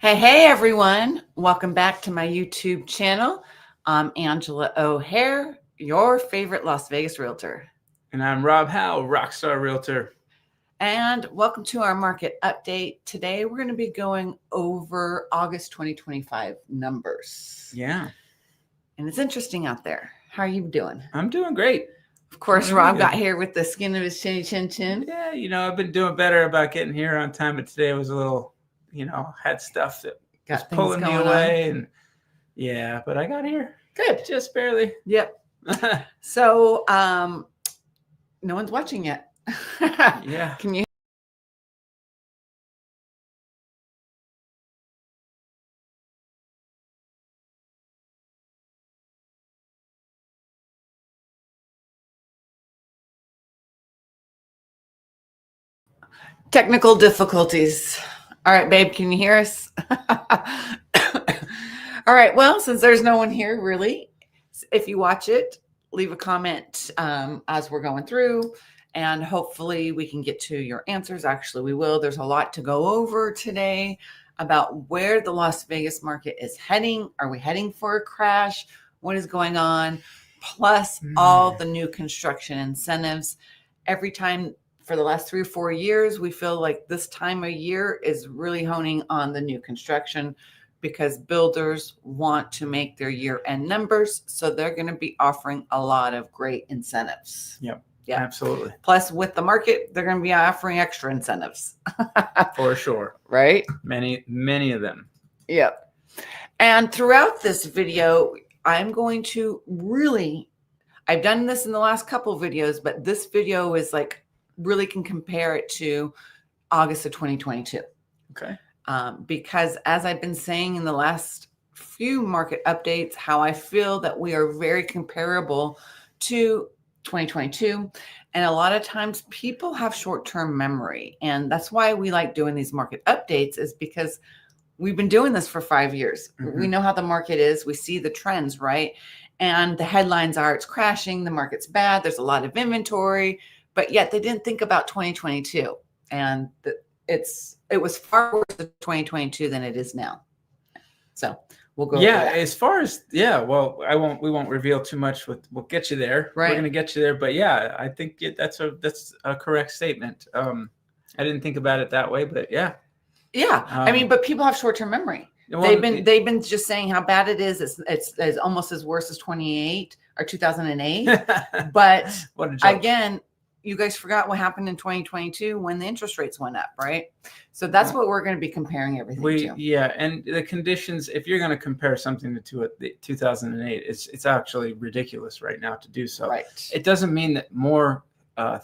Hey, everyone. Welcome back to my YouTube channel. I'm Angela O'Hare, your favorite Las Vegas realtor. And I'm Rob Howe, Rockstar Realtor. And welcome to our market update. Today, we're going to be going over August 2025 numbers. Yeah. And it's interesting out there. How are you doing? I'm doing great. Of course, Rob got here with the skin of his chin. Yeah, I've been doing better about getting here on time, but today was a little, had stuff that was pulling me away. And yeah, but I got here. Good. Just barely. Yep. So, no one's watching yet. Yeah. Can you? Technical difficulties. All right, babe, can you hear us? All right, well, since there's no one here, really, if you watch it, leave a comment as we're going through, and hopefully we can get to your answers. Actually, we will. There's a lot to go over today about where the Las Vegas market is heading. Are we heading for a crash? What is going on? Plus all the new construction incentives. Every time for the last 3 or 4 years, we feel like this time of year is really honing on the new construction because builders want to make their year-end numbers. So they're going to be offering a lot of great incentives. Yep. Yeah, absolutely. Plus, with the market, they're going to be offering extra incentives. For sure. Right? Many of them. Yep. And throughout this video, I'm going to I've done this in the last couple videos, but this video is like, really can compare it to August of 2022. Okay. Because as I've been saying in the last few market updates, how I feel that we are very comparable to 2022. And a lot of times people have short-term memory. And that's why we like doing these market updates, is because we've been doing this for 5 years. Mm-hmm. We know how the market is. We see the trends, right? And the headlines are it's crashing, the market's bad, there's a lot of inventory. But yet they didn't think about 2022, and it was far worse in 2022 than it is now. So we'll go. Yeah, as far as well, we won't reveal too much. We'll get you there. Right. We're gonna get you there. But yeah, I think that's a correct statement. I didn't think about it that way, but yeah. Yeah, I mean, but people have short-term memory. Well, they've been just saying how bad it is. It's almost as worse as 2008 or 2008. But again, you guys forgot what happened in 2022 when the interest rates went up, right? So that's what we're going to be comparing everything to. Yeah, and the conditions, if you're going to compare something to 2008, it's actually ridiculous right now to do so. Right. It doesn't mean that more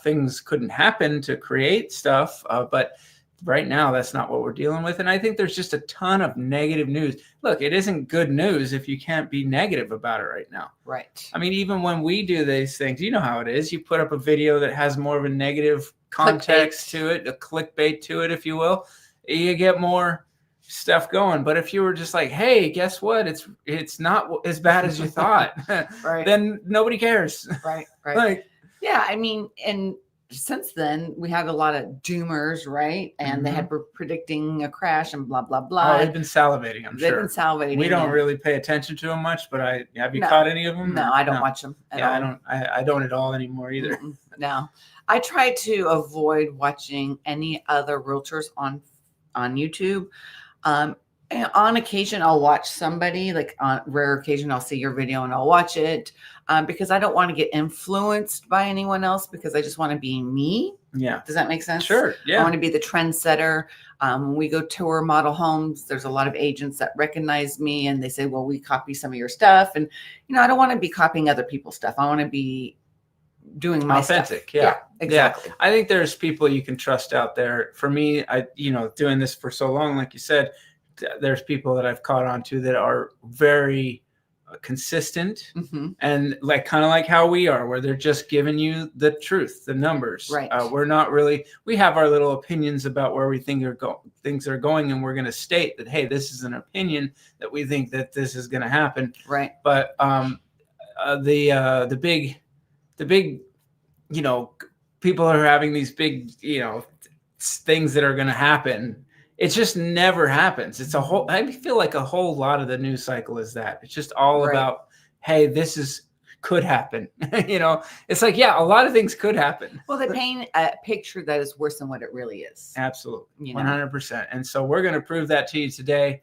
things couldn't happen to create stuff, but right now that's not what we're dealing with. And I think there's just a ton of negative news. Look, it isn't good news if you can't be negative about it right now. Right. I mean, even when we do these things, you know how it is. You put up a video that has more of a negative context to it, a clickbait to it, if you will, you get more stuff going. But if you were just like, hey, guess what? It's not as bad as you thought. Right. Then nobody cares. Right. Like, yeah, I mean, and since then we had a lot of doomers, right? And they had been predicting a crash and blah blah blah. Oh, they've been salivating. They've been salivating. We don't really pay attention to them much, but have you caught any of them? No, I don't watch them at all. I don't at all anymore either. No, I try to avoid watching any other realtors on YouTube. And on occasion, I'll watch somebody, like on rare occasion, I'll see your video and I'll watch it because I don't want to get influenced by anyone else, because I just want to be me. Yeah. Does that make sense? Sure. Yeah. I want to be the trendsetter. When we go tour model homes, there's a lot of agents that recognize me and they say, well, we copy some of your stuff. And, I don't want to be copying other people's stuff. I want to be doing my authentic stuff. Yeah, exactly. Yeah. I think there's people you can trust out there. For me, doing this for so long, like you said, there's people that I've caught on to that are very consistent and kind of like how we are, where they're just giving you the truth, the numbers. Right. We're not really, we have our little opinions about where we think things are going, and we're going to state that, hey, this is an opinion that we think that this is going to happen. Right. But the big, people are having these big, things that are going to happen. it just never happens. It's a whole, I feel like a whole lot of the news cycle is that it's just all Right. about, hey, could happen. It's like, yeah, a lot of things could happen. Well, they paint a picture that is worse than what it really is. Absolutely. 100%. And so we're going to prove that to you today.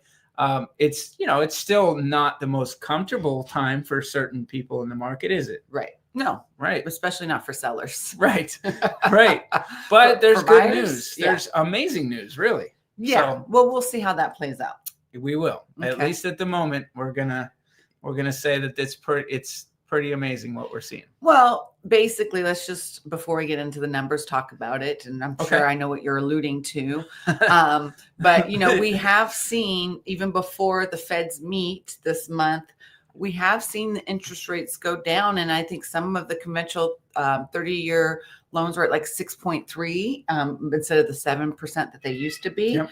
It's still not the most comfortable time for certain people in the market, is it? Right. No. Right. Especially not for sellers. Right. Right. But there's for good buyers, news. There's amazing news, really. Yeah. So, well, we'll see how that plays out. We will. Okay. At least at the moment, we're gonna say that it's pretty amazing what we're seeing. Well, basically, let's just, before we get into the numbers, talk about it. And I'm sure I know what you're alluding to. But, we have seen, even before the Feds meet this month, we have seen the interest rates go down. And I think some of the conventional 30-year loans were at like 6.3 instead of the 7% that they used to be. Yep.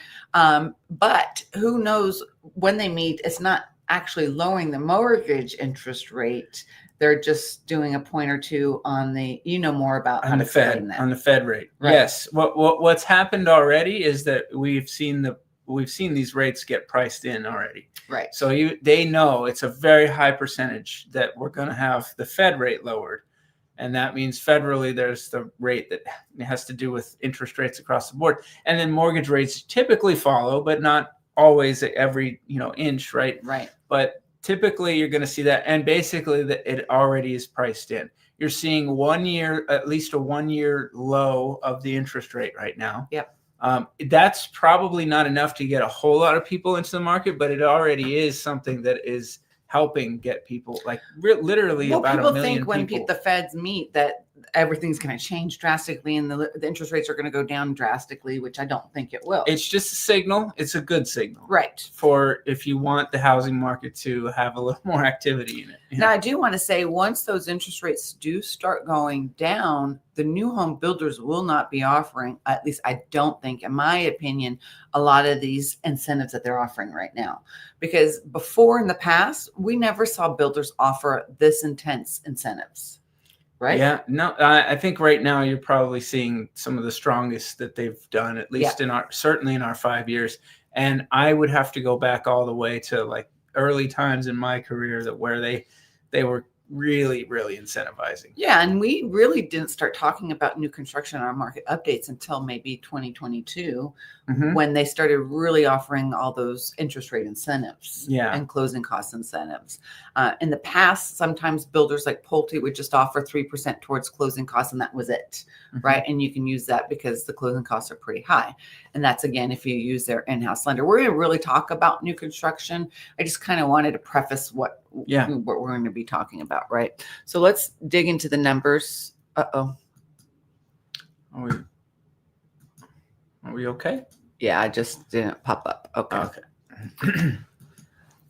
But who knows, when they meet, it's not actually lowering the mortgage interest rate. They're just doing a point or two on the, more about on the Fed, on the Fed rate. Right. Yes. What's happened already is that we've seen these rates get priced in already. Right. So they know it's a very high percentage that we're going to have the Fed rate lowered. And that means federally, there's the rate that has to do with interest rates across the board. And then mortgage rates typically follow, but not always at every, inch, right? Right. But typically you're going to see that. And basically it already is priced in. You're seeing at least a 1 year low of the interest rate right now. Yep. That's probably not enough to get a whole lot of people into the market, but it already is something that is helping get people, like literally about 1 million people. When the Feds meet, that everything's going to change drastically and the interest rates are going to go down drastically, which I don't think it will. It's just a signal. It's a good signal. Right. For if you want the housing market to have a little more activity in it. Now, I do want to say, once those interest rates do start going down, the new home builders will not be offering, at least I don't think, in my opinion, a lot of these incentives that they're offering right now. Because before, in the past, we never saw builders offer this intense incentives. Right? Yeah, no, I think right now you're probably seeing some of the strongest that they've done, at least certainly in our 5 years. And I would have to go back all the way to like early times in my career where they were really, really incentivizing. Yeah. And we really didn't start talking about new construction on our market updates until maybe 2022, when they started really offering all those interest rate incentives and closing cost incentives. In the past, sometimes builders like Pulte would just offer 3% towards closing costs, and that was it. Right. And you can use that because the closing costs are pretty high. And that's, again, if you use their in-house lender. We're going to really talk about new construction. I just kind of wanted to preface what we're going to be talking about. Right. So let's dig into the numbers. Uh-oh. Are we okay? Yeah, I just didn't pop up. Okay.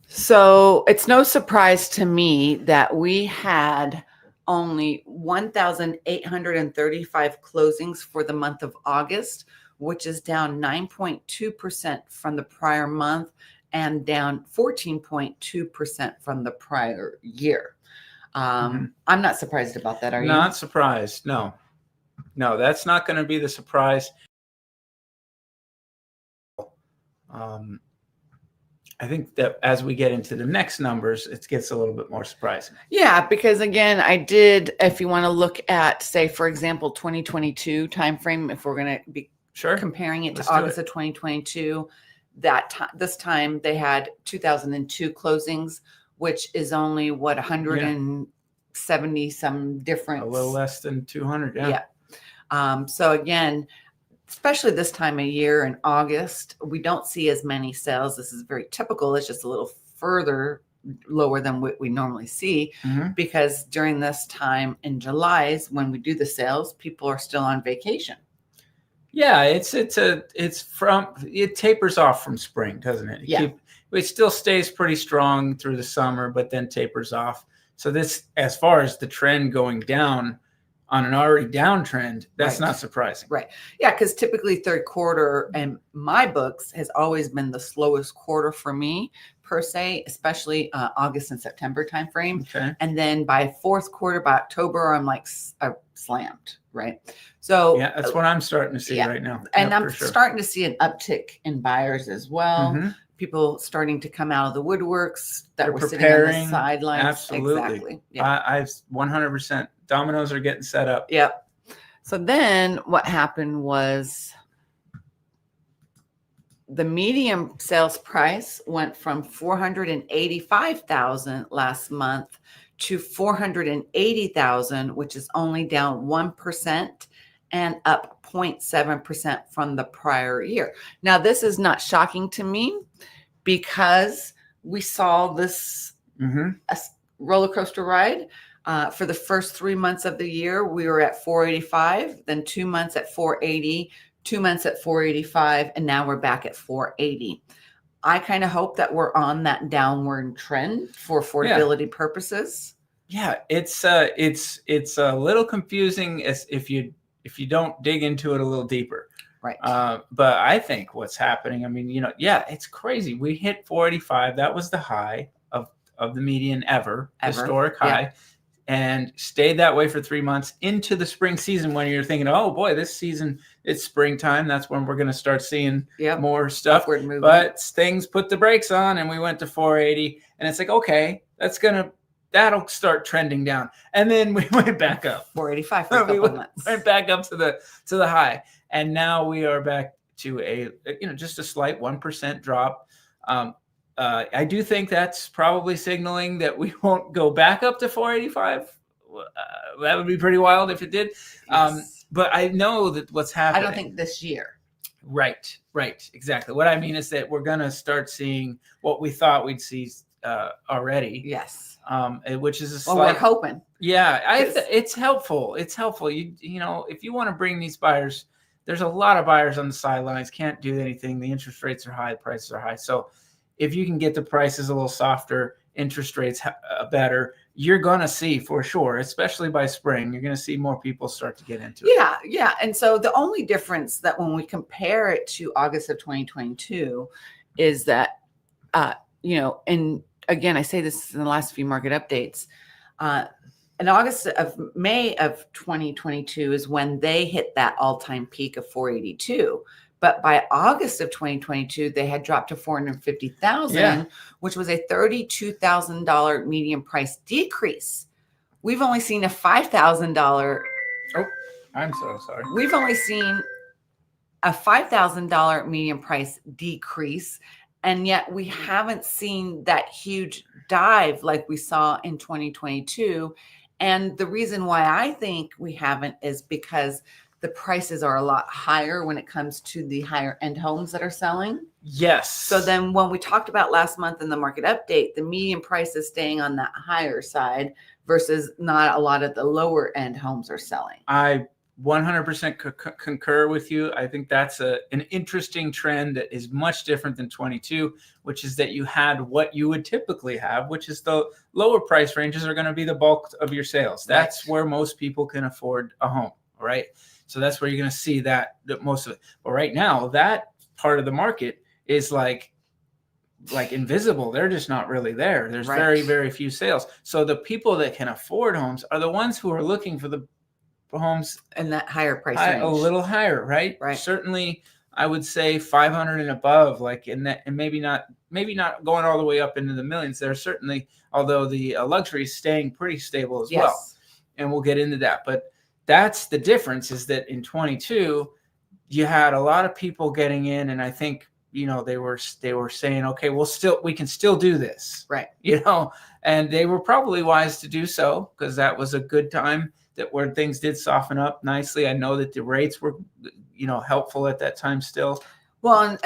So it's no surprise to me that we had only 1,835 closings for the month of August, which is down 9.2% from the prior month and down 14.2% from the prior year. I'm not surprised about that. Are you? Not surprised. No, that's not going to be the surprise. I think that as we get into the next numbers, it gets a little bit more surprising. Yeah, because again, if you want to look at, say, for example, 2022 timeframe, if we're going to be comparing it to August of 2022, this time they had 2002 closings, which is only 170 some difference. A little less than 200. Yeah. So again, especially this time of year in August, we don't see as many sales. This is very typical. It's just a little further lower than what we normally see, because during this time in July, when we do the sales, people are still on vacation. Yeah, it tapers off from spring, doesn't it? It still stays pretty strong through the summer, but then tapers off. So this, as far as the trend going down, on an already downtrend, that's Right. not surprising. Right. Yeah, because typically third quarter in my books has always been the slowest quarter for me per se, especially August and September timeframe. Okay. And then by fourth quarter, by October, I'm like slammed. Right. So Yeah, that's what I'm starting to see yeah. right now. And Yeah, I'm for sure. starting to see an uptick in buyers as well. Mhm. People starting to come out of the woodworks that They're were sitting on the preparing. sidelines. Absolutely. Exactly. Yeah. I've 100%. Dominoes are getting set up. Yep. So then what happened was the median sales price went from 485,000 last month to 480,000, which is only down 1% and up 0.7% from the prior year. Now, this is not shocking to me because we saw this roller coaster ride. For the first 3 months of the year, we were at 485, then 2 months at 480, 2 months at 485, and now we're back at 480. I kind of hope that we're on that downward trend for affordability purposes. Yeah, it's a little confusing as if you don't dig into it a little deeper. Right. But I think what's happening, I mean, it's crazy. We hit 485. That was the high of the median ever. Historic high. Yeah. And stayed that way for 3 months into the spring season when you're thinking, oh boy, this season, it's springtime. That's when we're going to start seeing more stuff. Upward movement. But things put the brakes on and we went to 480. And it's like, okay, that'll start trending down. And then we went back up. 485 for a couple months. Went back up to the high. And now we are back to just a slight 1% drop. I do think that's probably signaling that we won't go back up to 485. That would be pretty wild if it did. Yes. But I know that what's happening. I don't think this year. Right. Exactly. What I mean is that we're going to start seeing what we thought we'd see already. Yes. Which is a slight. Well, we're hoping. Yeah, it's helpful. It's helpful. You know, if you want to bring these buyers, there's a lot of buyers on the sidelines, can't do anything. The interest rates are high, the prices are high. So if you can get the prices a little softer, interest rates better, you're going to see for sure, especially by spring, you're going to see more people start to get into it. Yeah. And so the only difference that when we compare it to August of 2022 is that, and again, I say this in the last few market updates, in May of 2022 is when they hit that all-time peak of 482. But by August of 2022, they had dropped to 450,000, which was a $32,000 median price decrease. We've only seen a $5,000. Oh, I'm so sorry. We've only seen a $5,000 median price decrease, and yet we haven't seen that huge dive like we saw in 2022. And the reason why I think we haven't is because the prices are a lot higher when it comes to the higher end homes that are selling. Yes. So then when we talked about last month in the market update, the median price is staying on that higher side versus not a lot of the lower end homes are selling. I 100% concur with you. I think that's an interesting trend that is much different than 22, which is that you had what you would typically have, which is the lower price ranges are going to be the bulk of your sales. That's where most people can afford a home, right? So that's where you're going to see that most of it. But right now, that part of the market is like invisible. They're just not really there. There's very, very few sales. So the people that can afford homes are the ones who are looking for the homes and that higher price range. A little higher, right? Certainly, I would say 500 and above, like in that, and maybe not going all the way up into the millions. There certainly, although the luxury is staying pretty stable as well, and we'll get into that. But that's the difference, is that in 22, you had a lot of people getting in, and I think they were saying, okay, we can still do this, right? And they were probably wise to do so, because that was a good time where things did soften up nicely. I know that the rates were, helpful at that time still. Well, and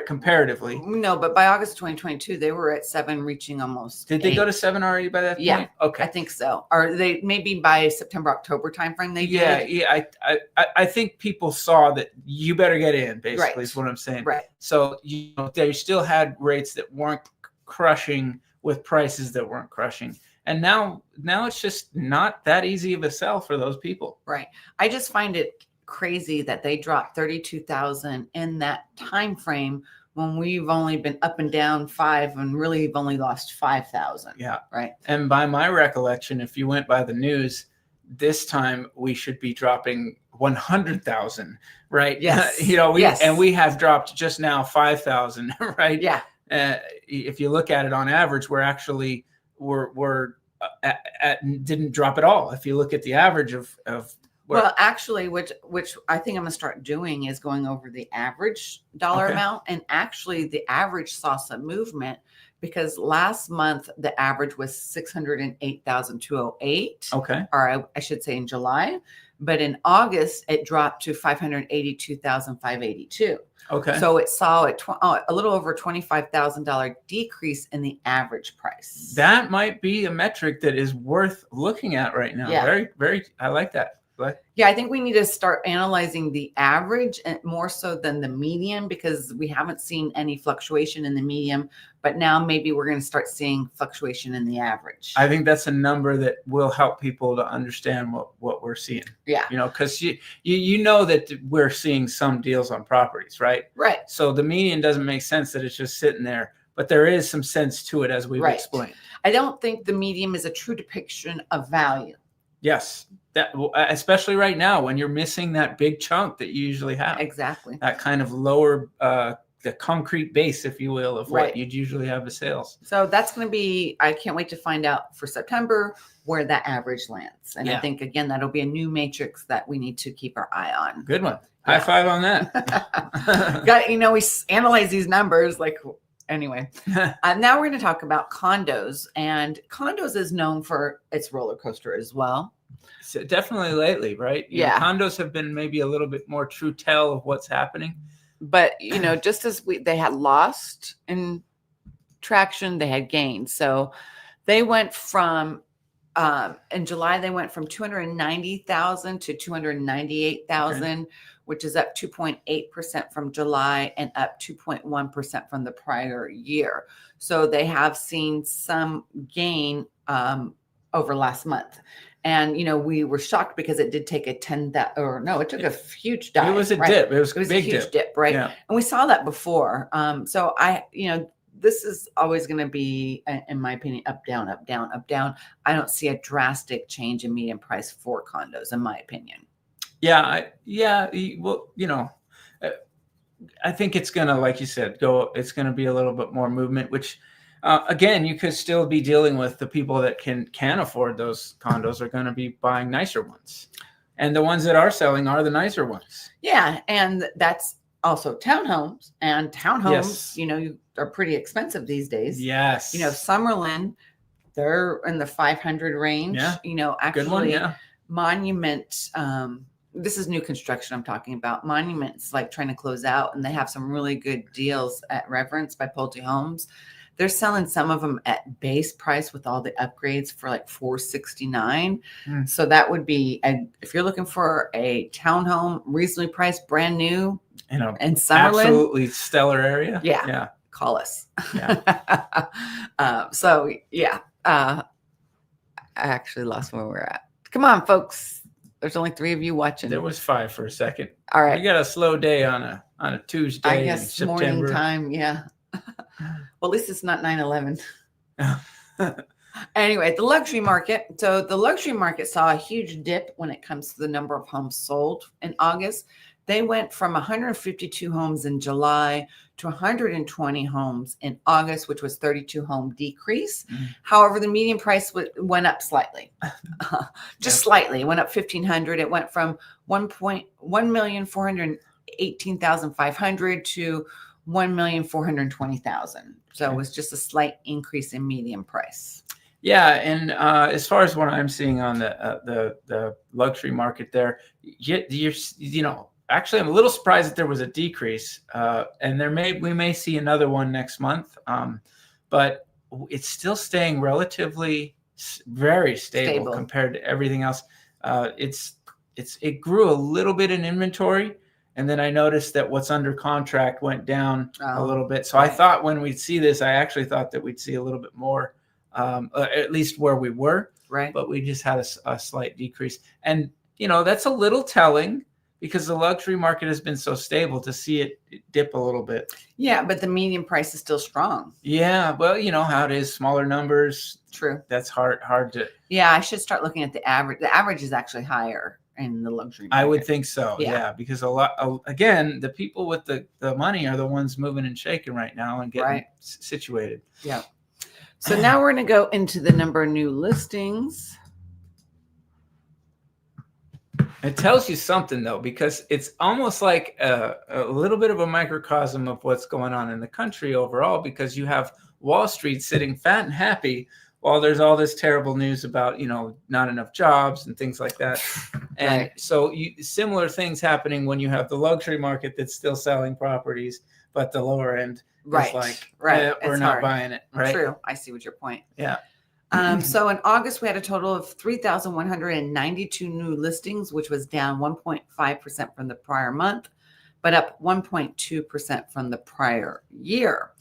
comparatively. No, but by August 2022, they were at 7, reaching almost. Did they go to 7 already by that point? Yeah. Okay. I think so. Or they maybe by September, October timeframe they did. Yeah. I think people saw that you better get in, basically, is what I'm saying. Right. So, they still had rates that weren't crushing with prices that weren't crushing. And now it's just not that easy of a sell for those people. Right. I just find it crazy that they dropped 32,000 in that time frame when we've only been up and down 5 and really have only lost 5,000. Yeah. Right. And by my recollection, if you went by the news, this time we should be dropping 100,000, right? Yes. And we have dropped just now 5,000, right? Yeah. If you look at it on average, we're didn't drop at all. If you look at the average of well, actually, which I think I'm gonna start doing is going over the average dollar amount, and actually the average saw some movement because last month the average was 608,208. Okay. Or I should say in July, but in August it dropped to 582,582. Okay. So it saw a little over $25,000 decrease in the average price. That might be a metric that is worth looking at right now. Yeah. Very, very. I like that. Yeah, I think we need to start analyzing the average and more so than the median, because we haven't seen any fluctuation in the median, but now maybe we're going to start seeing fluctuation in the average. I think that's a number that will help people to understand what we're seeing. Yeah. Because you know that we're seeing some deals on properties, right? Right. So the median doesn't make sense that it's just sitting there, but there is some sense to it as we've explained. I don't think the median is a true depiction of value. Yes. That, especially right now when you're missing that big chunk that you usually have. Exactly. That kind of lower, the concrete base, if you will, of what you'd usually have as sales. So that's going to be, I can't wait to find out for September where that average lands. And I think, again, that'll be a new matrix that we need to keep our eye on. Good one. High five on that. We analyze these numbers anyway. Now we're going to talk about condos, and condos is known for its roller coaster as well. So definitely lately, right? Condos have been maybe a little bit more true tell of what's happening. But, just as they had lost in traction, they had gained. So they went from, in July, they went from 290,000 to 298,000, which is up 2.8% from July and up 2.1% from the prior year. So they have seen some gain over last month. And, we were shocked because it did take it took a huge dive. It was a dip. It was a big a huge dip, right? Yeah. And we saw that before. So this is always going to be, in my opinion, up, down, up, down, up, down. I don't see a drastic change in median price for condos, in my opinion. I think it's going to, like you said, it's going to be a little bit more movement, which, again, you could still be dealing with the people that can afford those condos are going to be buying nicer ones. And the ones that are selling are the nicer ones. Yeah. And that's also townhomes, and townhomes, are pretty expensive these days. Yes. Summerlin, they're in the 500 range. Yeah. Actually, good one, yeah. Monument, this is new construction I'm talking about. Monument's like trying to close out, and they have some really good deals at Reverence by Pulte Homes. They're selling some of them at base price with all the upgrades for like $469. So that would be, if you're looking for a townhome reasonably priced, brand new, in Summerlin, absolutely stellar area. Yeah. Call us. Yeah. I actually lost where we're at. Come on, folks. There's only 3 of you watching. There was 5 for a second. All right. You got a slow day on a Tuesday. I guess in September. Morning time. Yeah. Well, at least it's not 9/11. Anyway, the luxury market. So the luxury market saw a huge dip when it comes to the number of homes sold in August. They went from 152 homes in July to 120 homes in August, which was 32 home decrease. However, the median price went up slightly, slightly. It went up $1,500. It went from 1,418,500 to 1,420,000. So it was just a slight increase in median price. Yeah, and as far as what I'm seeing on the luxury market there, actually, I'm a little surprised that there was a decrease, and we may see another one next month, but it's still staying relatively very stable compared to everything else. It grew a little bit in inventory, and then I noticed that what's under contract went down a little bit. So I thought when we'd see this, I actually thought that we'd see a little bit more at least where we were. Right. But we just had a slight decrease. And, that's a little telling because the luxury market has been so stable. To see it dip a little bit. Yeah, but the median price is still strong. Yeah, well, you know how it is, smaller numbers. True. That's hard to. Yeah, I should start looking at the average. The average is actually higher in the luxury market. I would think so. Yeah, because again, the people with the money are the ones moving and shaking right now and getting situated. Yeah. So now we're going to go into the number of new listings. It tells you something, though, because it's almost like a little bit of a microcosm of what's going on in the country overall, because you have Wall Street sitting fat and happy while there's all this terrible news about, not enough jobs and things like that. And so similar things happening when you have the luxury market that's still selling properties, but the lower end is like, we're not buying it. Right. True. I see what your point. Yeah. So in August, we had a total of 3,192 new listings, which was down 1.5% from the prior month, but up 1.2% from the prior year.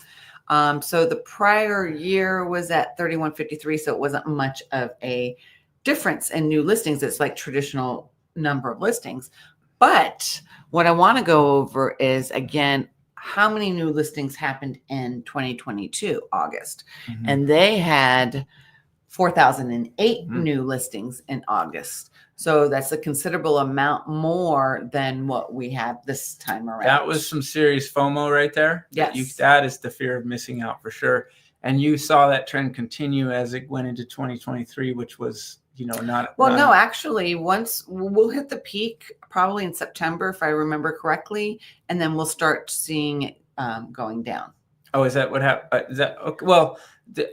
So the prior year was at 3,153, so it wasn't much of a difference in new listings. It's like traditional number of listings. But what I want to go over is, again, how many new listings happened in 2022, August. Mm-hmm. And they had 4,008 new listings in August. So that's a considerable amount more than what we have this time around. That was some serious FOMO right there. Yes. That is the fear of missing out for sure. And you saw that trend continue as it went into 2023, which was, no, actually, once we'll hit the peak probably in September, if I remember correctly, and then we'll start seeing it going down. Oh, is that what happened? Is that okay? Well,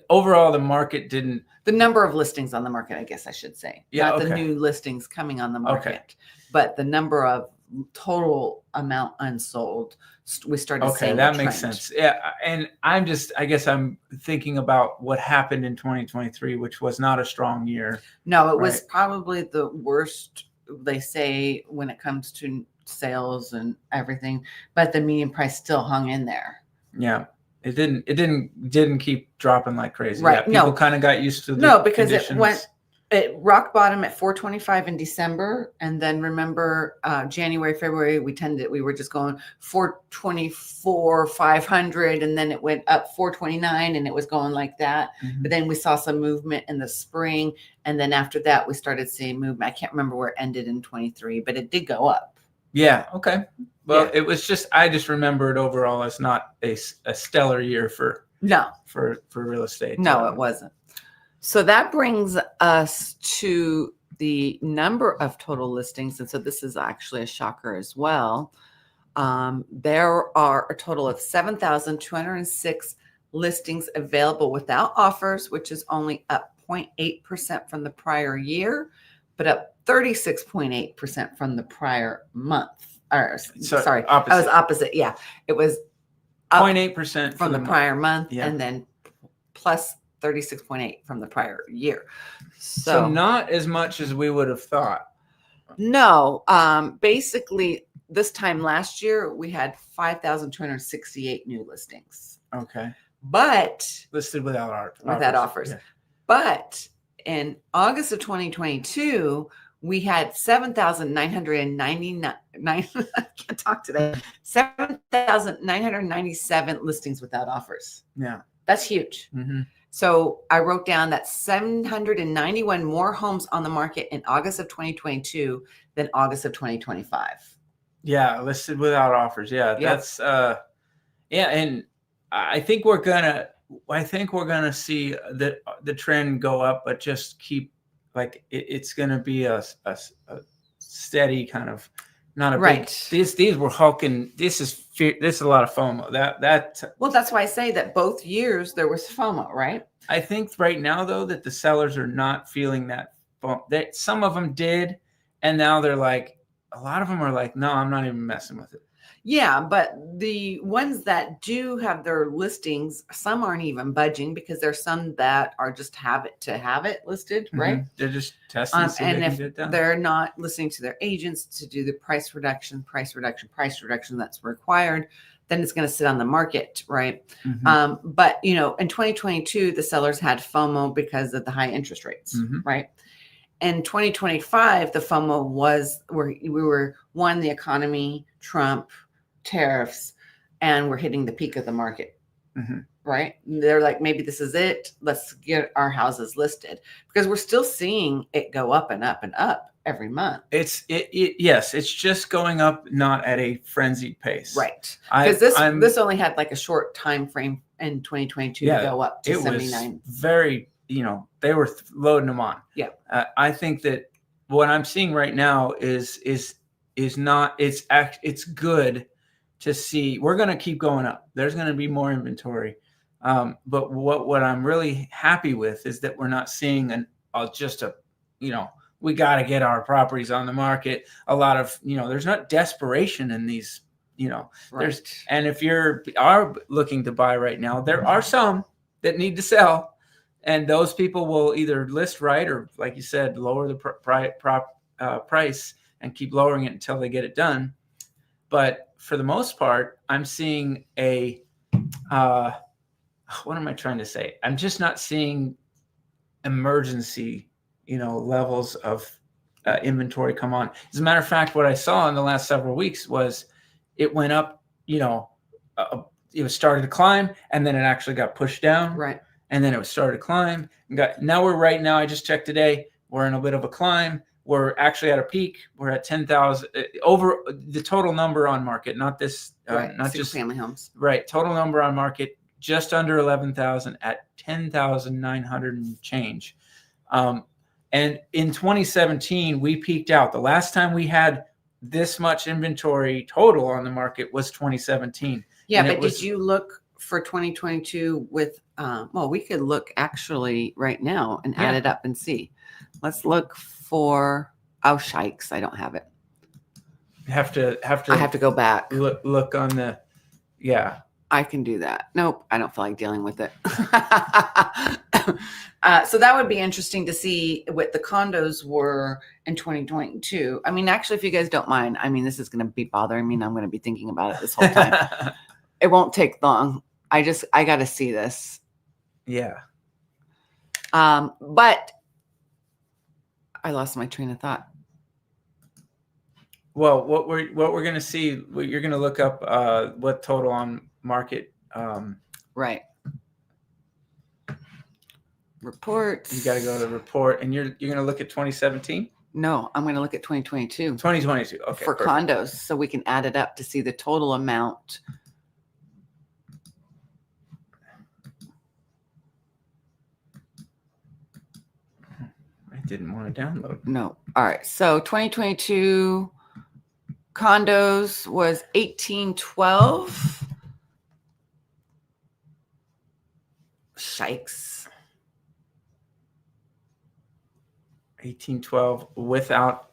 overall, the market didn't. The number of listings on the market, I guess I should say. Yeah, not the new listings coming on the market, but the number of total amount unsold. We started seeing that makes sense. Yeah, and I guess I'm thinking about what happened in 2023, which was not a strong year. No, it was probably the worst, they say, when it comes to sales and everything, but the median price still hung in there. Yeah. It didn't keep dropping like crazy. Right. Yeah, people kind of got used to the because conditions. it rock bottom at 425 in December. And then remember, January, February, we were just going 424, 500. And then it went up 429 and it was going like that. Mm-hmm. But then we saw some movement in the spring. And then after that, we started seeing movement. I can't remember where it ended in 23, but it did go up. Yeah. Okay. Well, it was I just remember it overall as not a stellar year for real estate. No, it wasn't. So that brings us to the number of total listings. And so this is actually a shocker as well. There are a total of 7,206 listings available without offers, which is only up 0.8% from the prior year, but up 36.8% from the prior month. Sorry, opposite. I was opposite. Yeah, it was up 0.8% from the prior month, and then plus 36.8 from the prior year. So not as much as we would have thought. No, basically this time last year we had 5,268 new listings. Okay, but listed without offers. Yeah. But in August of 2022, we had 7,999. I can't talk today. 7,997 listings without offers. Yeah, that's huge. Mm-hmm. So I wrote down that 791 more homes on the market in August of 2022 than August of 2025. Yeah, listed without offers. Yeah, that's and I think we're gonna see the trend go up, but just keep it's gonna be a steady kind of, not a big. These were hulking. This is a lot of FOMO. Well, that's why I say that both years there was FOMO, right? I think right now though that the sellers are not feeling that FOMO. That some of them did, and now they're like, a lot of them are like, no, I'm not even messing with it. Yeah, but the ones that do have their listings, some aren't even budging because there's some that are just have it listed, right? Mm-hmm. They're just testing to see and if if they can get it done. They're not listening to their agents to do the price reduction that's required, then it's going to sit on the market, right? Mhm. But in 2022, the sellers had FOMO because of the high interest rates, Mhm. right? In 2025, the FOMO was we were one, the economy, Trump, tariffs, and we're hitting the peak of the market. Mhm. Right? They're like, maybe this is it. Let's get our houses listed, because we're still seeing it go up and up and up every month. Yes, it's just going up, not at a frenzied pace. Right. Because I'm this only had like a short time frame in 2022 to go up to it 79. was very, they were loading them on. Yeah. I think that what I'm seeing right now is not, it's good to see. We're going to keep going up. There's going to be more inventory. But what I'm really happy with is that we're not seeing we got to get our properties on the market. A lot of, there's not desperation in these, Right. and if are looking to buy right now, there are some that need to sell, and those people will either list right, or like you said, lower the price and keep lowering it until they get it done. But for the most part, I'm seeing what am I trying to say? I'm just not seeing emergency, levels of inventory come on. As a matter of fact, what I saw in the last several weeks was it went up, it started to climb, and then it actually got pushed down. Right. And then it started to climb. Now I just checked today, we're in a bit of a climb. We're actually at a peak. We're at 10,000 over the total number on market, not this, Right. not Single just family homes. Right. Total number on market, just under 11,000 at 10,900 and change. And in 2017, we peaked out. The last time we had this much inventory total on the market was 2017. Yeah, but did you look for 2022 with, we could look actually right now and add it up and see. Let's look for, shikes, I don't have it. I have to go back. Look on the, yeah. I can do that. Nope, I don't feel like dealing with it. So that would be interesting to see what the condos were in 2022. I mean, actually, if you guys don't mind, I mean, this is going to be bothering me, and I'm going to be thinking about it this whole time. It won't take long. I got to see this. Yeah. But I lost my train of thought. Well, what we're going to see, you're going to look up what total on market. Right. Reports. You got to go to the report, and you're going to look at 2017. No, I'm going to look at 2022. 2022. Okay. For perfect. condos, so we can add it up to see the total amount. I didn't want to download. No. All right. So 2022 condos was 1812. Shikes. 1812 without,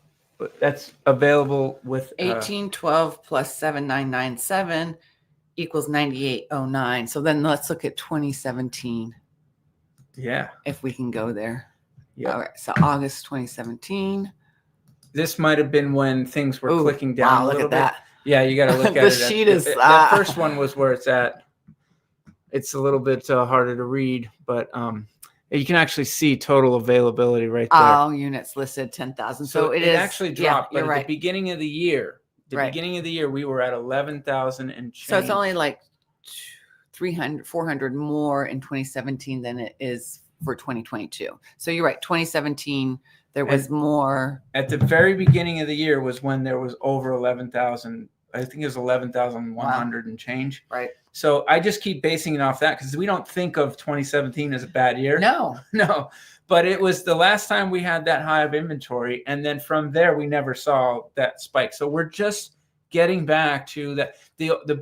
that's available with 1812 plus 7997 equals 9809. So then let's look at 2017. Yeah. If we can go there. Yeah. All right. So August 2017. This might have been when things were clicking down. Wow, a look little at bit. that. Yeah, you got to look at The it. sheet is. The first one was where it's at. It's a little bit harder to read, but you can actually see total availability right there. All units listed 10,000. So it is actually dropped. Yeah, but you're at the beginning of the year, Right. we were at 11,000 and change. So it's only like 300, 400 more in 2017 than it is for 2022. So you're right. 2017, there was more. At the very beginning of the year was when there was over 11,000. I think it was 11,100 and change. Right. So I just keep basing it off that because we don't think of 2017 as a bad year. No. But it was the last time we had that high of inventory. And then from there, we never saw that spike. So we're just getting back to that. The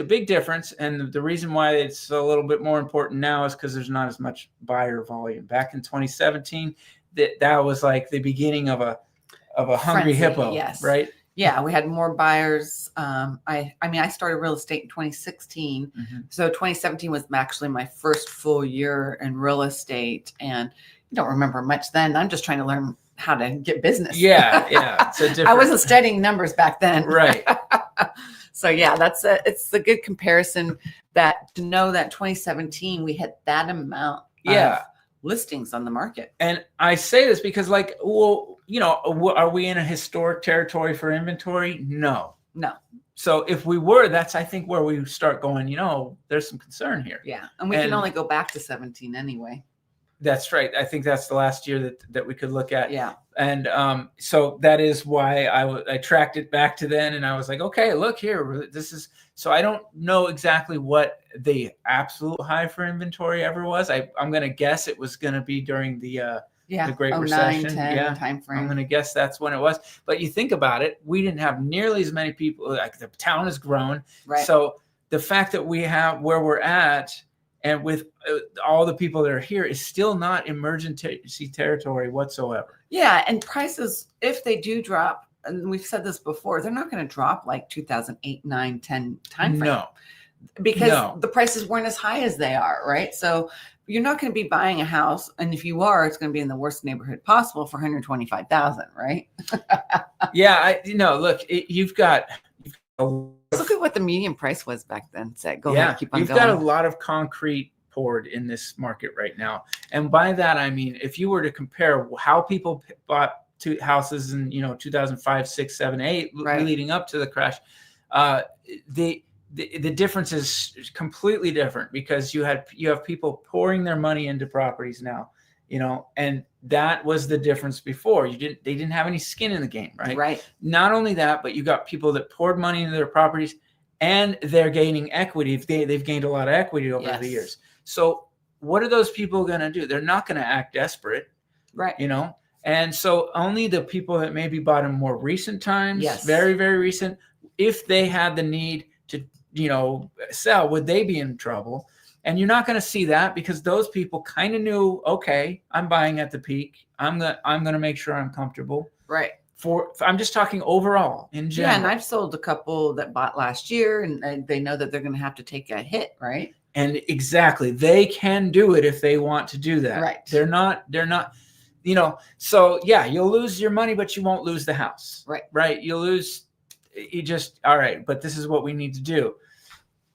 big difference, and the reason why it's a little bit more important now is because there's not as much buyer volume. Back in 2017, that was like the beginning of a hungry hippo. Yes. Right. Yeah, we had more buyers. I started real estate in 2016. Mm-hmm. So 2017 was actually my first full year in real estate. And I don't remember much then. I'm just trying to learn how to get business. Yeah. So I wasn't studying numbers back then. Right. So yeah, it's a good comparison that to know that 2017 we had that amount Yeah. of listings on the market. And I say this because, like, well, are we in a historic territory for inventory? No. So if we were, that's, I think, where we start going, there's some concern here. Yeah. And we can only go back to 17 anyway. That's right. I think that's the last year that we could look at. Yeah. And so that is why I tracked it back to then, and I was like, okay, look here, this is. So I don't know exactly what the absolute high for inventory ever was. I'm going to guess it was going to be during the Great Recession. 10 time frame. I'm going to guess that's when it was. But you think about it, we didn't have nearly as many people. Like, the town has grown. Right. So the fact that we have where we're at, and with all the people that are here, is still not emergency territory whatsoever. Yeah, and prices, if they do drop, and we've said this before, they're not going to drop like 2008, 9, 10 time frame. No. Because the prices weren't as high as they are, right? So you're not going to be buying a house, and if you are, it's going to be in the worst neighborhood possible for $125,000, right? Yeah, look, you've got look at what the median price was back then. Go ahead, keep on you've going. got a lot of concrete poured in this market right now, and by that I mean, if you were to compare how people bought two houses in 2005, 6, 7, 8, leading up to the crash, the difference is completely different, because you have people pouring their money into properties now, and that was the difference before. They didn't have any skin in the game, right? Right. Not only that, but you got people that poured money into their properties, and they're gaining equity. They've gained a lot of equity over the years. So what are those people going to do? They're not going to act desperate, right? And so only the people that maybe bought in more recent times, very, very recent, if they had the need to sell, would they be in trouble? And you're not going to see that, because those people kind of knew, okay, I'm buying at the peak. I'm going to make sure I'm comfortable. Right. I'm just talking overall in general. Yeah, and I've sold a couple that bought last year, and they know that they're going to have to take a hit, right? And exactly, they can do it if they want to do that. Right. They're not. So yeah, you'll lose your money, but you won't lose the house. Right. Right. All right, but this is what we need to do.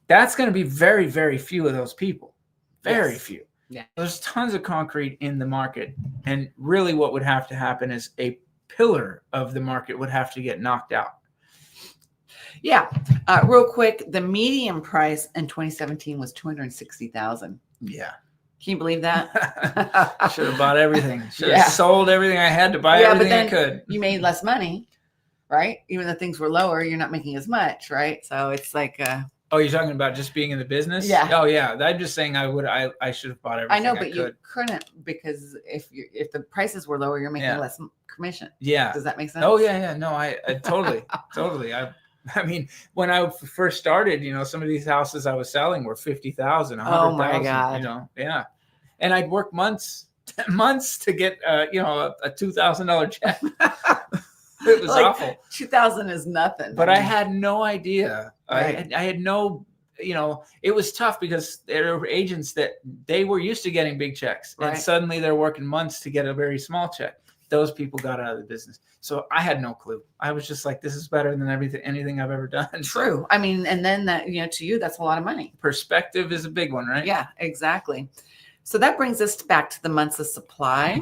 That's going to be very, very few of those people. Very few. Yeah. There's tons of concrete in the market. And really what would have to happen is a pillar of the market would have to get knocked out. Yeah. Real quick, the median price in 2017 was $260,000. Yeah. Can you believe that? Should have bought everything. Should have sold everything I had to buy everything I could. You made less money, right? Even though things were lower, you're not making as much, right? So it's like oh, you're talking about just being in the business? Yeah. Oh, yeah. I'm just saying I should have bought everything. I know, but you couldn't, because if the prices were lower, you're making less commission. Yeah. Does that make sense? Oh, yeah. No, I totally, totally. I mean, when I first started, some of these houses I was selling were $50,000, $100,000. Oh my God. Yeah. And I'd work months to get, a $2,000 check. It was awful. 2,000 is nothing. But I had no idea. Right. I had no, it was tough, because there were agents that they were used to getting big checks, and suddenly they're working months to get a very small check. Those people got out of the business. So I had no clue. I was just like, this is better than anything I've ever done. True. I mean, and then that, to you, that's a lot of money. Perspective is a big one, right? Yeah, exactly. So that brings us back to the months of supply.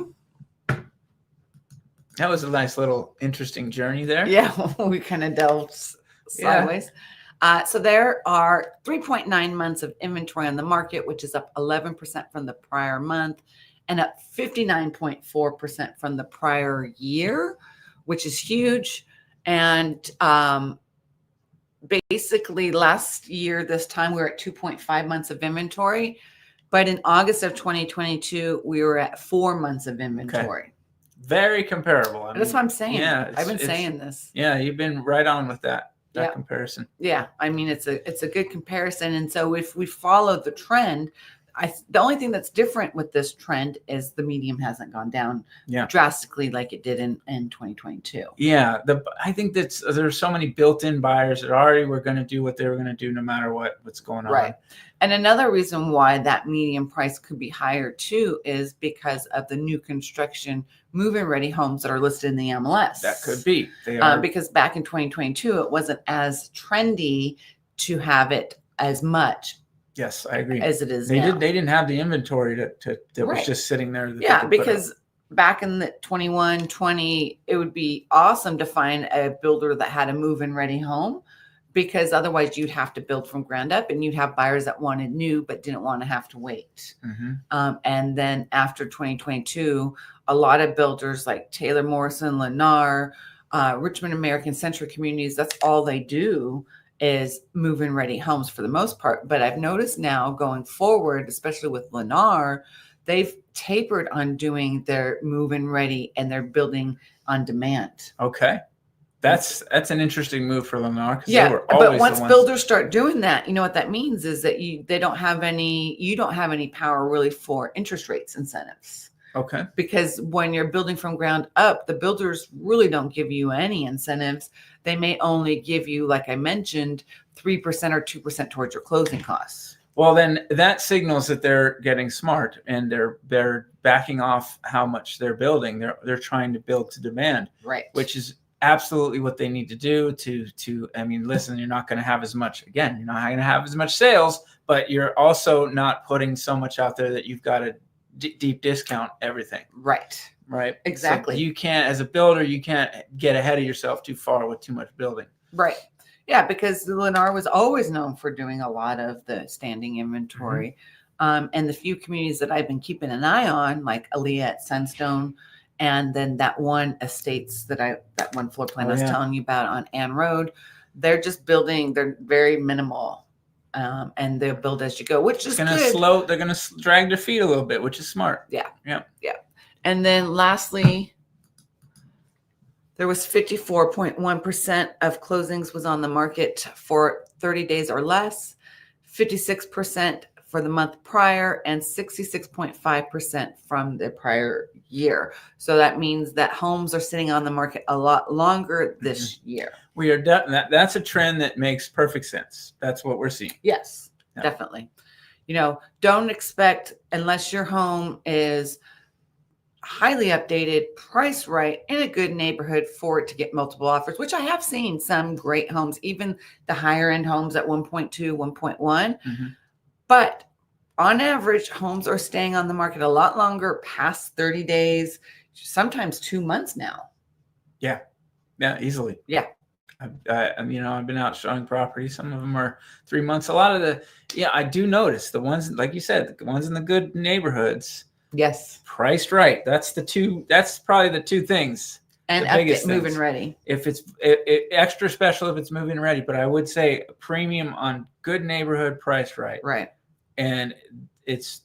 That was a nice little interesting journey there. Yeah, we kind of delved sideways. Yeah. So there are 3.9 months of inventory on the market, which is up 11% from the prior month, and up 59.4% from the prior year, which is huge. And basically last year, this time we were at 2.5 months of inventory. But in August of 2022, we were at 4 months of inventory. Okay. Very comparable. That's what I'm saying. Yeah, I've been saying this. Yeah, you've been right on with that comparison. Yeah, I mean, it's a good comparison. And so if we follow the trend, the only thing that's different with this trend is the medium hasn't gone down drastically like it did in 2022. Yeah, I think there's so many built-in buyers that already were going to do what they were going to do no matter what's going on. Right. And another reason why that medium price could be higher too is because of the new construction move-in ready homes that are listed in the MLS. That could be. They are. Because back in 2022, it wasn't as trendy to have it as much. Yes, I agree. As it is now. They didn't have the inventory that was just sitting there. Because back in the 21, 20, it would be awesome to find a builder that had a move-in ready home, because otherwise you'd have to build from ground up, and you'd have buyers that wanted new but didn't want to have to wait. And then after 2022, a lot of builders like Taylor Morrison, Lennar, Richmond American Century Communities, that's all they do is move-in ready homes for the most part. But I've noticed now going forward, especially with Lennar, they've tapered on doing their move-in ready and they're building on demand. Okay. That's an interesting move for Lennar. Yeah, but once builders start doing that, you know what that means is that you don't have any power really for interest rates incentives. Okay. Because when you're building from ground up, the builders really don't give you any incentives. They may only give you, like I mentioned, 3% or 2% towards your closing costs. Well, then that signals that they're getting smart and they're backing off how much they're building. They're trying to build to demand, right? Which is absolutely what they need to do to I mean, listen, you're not going to have as much, again, you're not going to have as much sales, but you're also not putting so much out there that you've got to deep discount everything. Right. Exactly. So you can't, as a builder, you can't get ahead of yourself too far with too much building. Right. Yeah, because Lennar was always known for doing a lot of the standing inventory. And the few communities that I've been keeping an eye on, like Aaliyah at Sunstone, and then that one estates that one floor plan I was telling you about on Ann Road, they're just building, they're very minimal. And they'll build as you go, which is good. They're going to drag their feet a little bit, which is smart. Yeah. And then lastly, there was 54.1% of closings was on the market for 30 days or less, 56% for the month prior, and 66.5% from the prior year. So that means that homes are sitting on the market a lot longer this year. We are that's a trend that makes perfect sense. That's what we're seeing. Yes, definitely. Don't expect, unless your home is highly updated, priced right, in a good neighborhood, for it to get multiple offers, which I have seen some great homes, even the higher end homes at 1.2, 1.1. But on average, homes are staying on the market a lot longer, past 30 days, sometimes 2 months now. Yeah, easily. Yeah. I've been out showing properties. Some of them are 3 months. A lot of I do notice the ones, like you said, the ones in the good neighborhoods. Yes. Priced right. That's probably the two things. And up it moving ready. If it's extra special, if it's moving ready, but I would say a premium on good neighborhood, priced right. Right. And it's,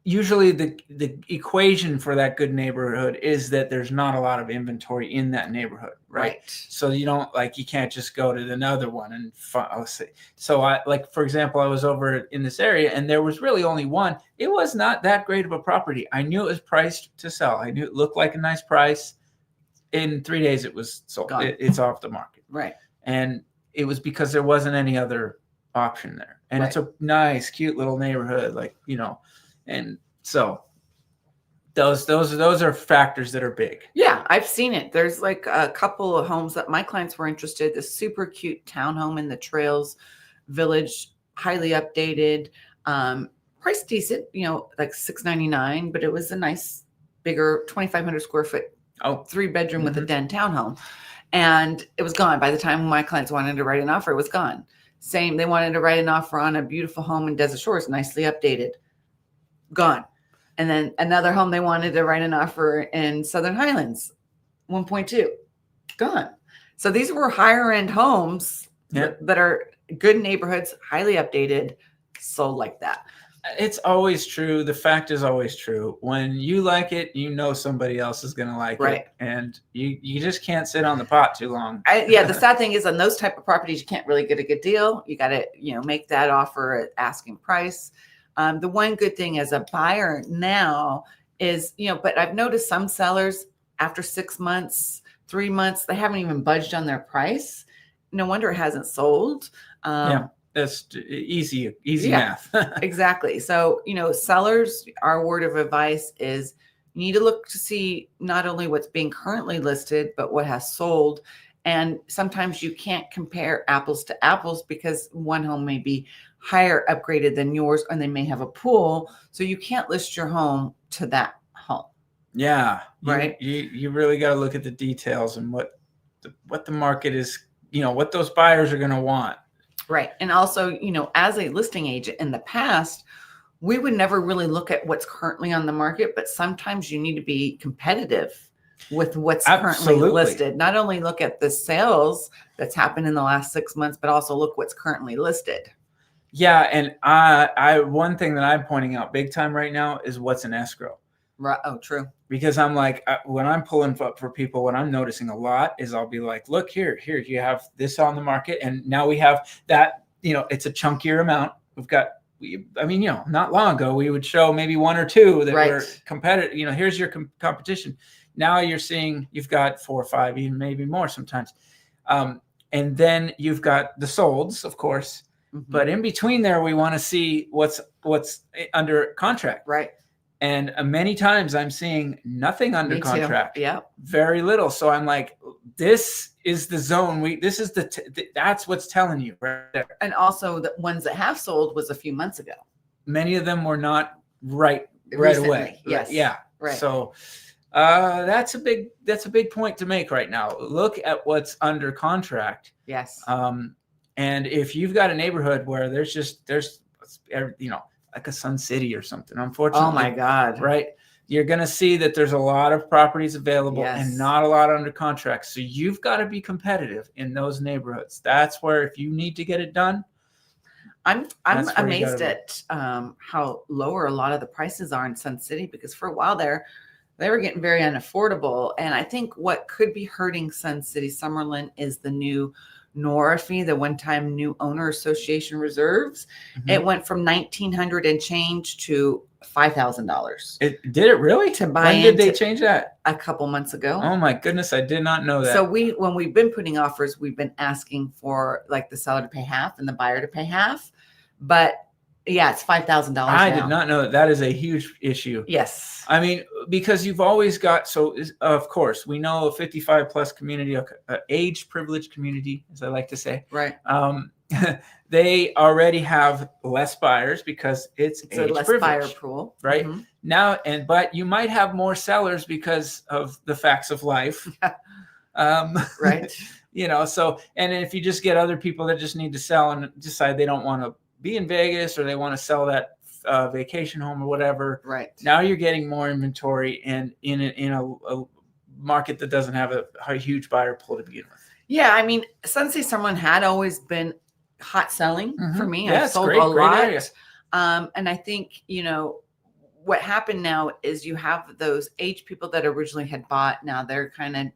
usually the equation for that good neighborhood is that there's not a lot of inventory in that neighborhood, right? So you can't just go to another one and so for example, I was over in this area and there was really only one. It was not that great of a property. I knew it was priced to sell. I knew it looked like a nice price. In 3 days it was sold. It's off the market. Right. And it was because there wasn't any other option there. And it's a nice, cute little neighborhood, and so those are factors that are big. Yeah, I've seen it. There's like a couple of homes that my clients were interested. This super cute townhome in the Trails Village, highly updated, price decent, like $699, but it was a nice, bigger 2,500 square foot, 3-bedroom with a den townhome, and it was gone by the time my clients wanted to write an offer. It was gone. Same, they wanted to write an offer on a beautiful home in Desert Shores, nicely updated. Gone. And then another home they wanted to write an offer in Southern Highlands, 1.2, gone. So these were higher end homes that are good neighborhoods, highly updated, sold like that. It's always true. The fact is always true. When you like it, somebody else is going to like Right. it. And you just can't sit on the pot too long. The sad thing is on those type of properties, you can't really get a good deal. You got to, make that offer at asking price. The one good thing as a buyer now is, but I've noticed some sellers after 6 months, 3 months, they haven't even budged on their price. No wonder it hasn't sold. Yeah. That's easy math. Exactly. So, sellers, our word of advice is you need to look to see not only what's being currently listed, but what has sold. And sometimes you can't compare apples to apples because one home may be higher upgraded than yours, and they may have a pool. So you can't list your home to that home. Yeah. Right. You really got to look at the details and what the market is, what those buyers are going to want. Right. And also, as a listing agent in the past, we would never really look at what's currently on the market, but sometimes you need to be competitive with what's currently listed. Not only look at the sales that's happened in the last 6 months, but also look what's currently listed. Yeah. And I one thing that I'm pointing out big time right now is what's in escrow. Right. Oh, true. Because I'm like, when I'm pulling up for people, what I'm noticing a lot is I'll be like, look here, you have this on the market. And now we have that, it's a chunkier amount. Not long ago, we would show maybe one or two that were competitive. Here's your competition. Now you're seeing you've got 4 or 5, even maybe more sometimes. And then you've got the solds, of course. Mm-hmm. But in between there, we want to see what's under contract. Right. And many times I'm seeing nothing under contract. Yeah. Very little. So I'm like, this is the zone. That's what's telling you right there. And also the ones that have sold was a few months ago. Many of them were not right away. Yes. Yeah. Right. So that's a big point to make right now. Look at what's under contract. Yes. And if you've got a neighborhood where there's like a Sun City or something, unfortunately. Oh my God. Right. You're going to see that there's a lot of properties available and not a lot under contract. So you've got to be competitive in those neighborhoods. That's where, if you need to get it done. I'm amazed at how lower a lot of the prices are in Sun City, because for a while there, they were getting very unaffordable. And I think what could be hurting Sun City Summerlin is the new NORA fee, the one-time new owner association reserves. Mm-hmm. It went from $1,900 and change to $5,000. Did it really? To buy. When did they change that? A couple months ago. Oh my goodness, I did not know that. So when we've been putting offers, we've been asking for like the seller to pay half and the buyer to pay half. But yeah, it's $5,000. I did not know that. That is a huge issue. Yes. I mean, because you've always got, of course, we know a 55 plus community, age privileged community, as I like to say. Right. They already have less buyers because it's a less buyer pool. Right. Mm-hmm. Now, but you might have more sellers because of the facts of life. Right. So, and if you just get other people that just need to sell and decide they don't want to be in Vegas, or they want to sell that vacation home or whatever. Right. Now you're getting more inventory, and in a market that doesn't have a huge buyer pool to begin with. Yeah. I mean, Sun City Summerlin had always been hot selling for me. Yeah, I've sold a lot. And I think, what happened now is you have those age people that originally had bought. Now they're kind of,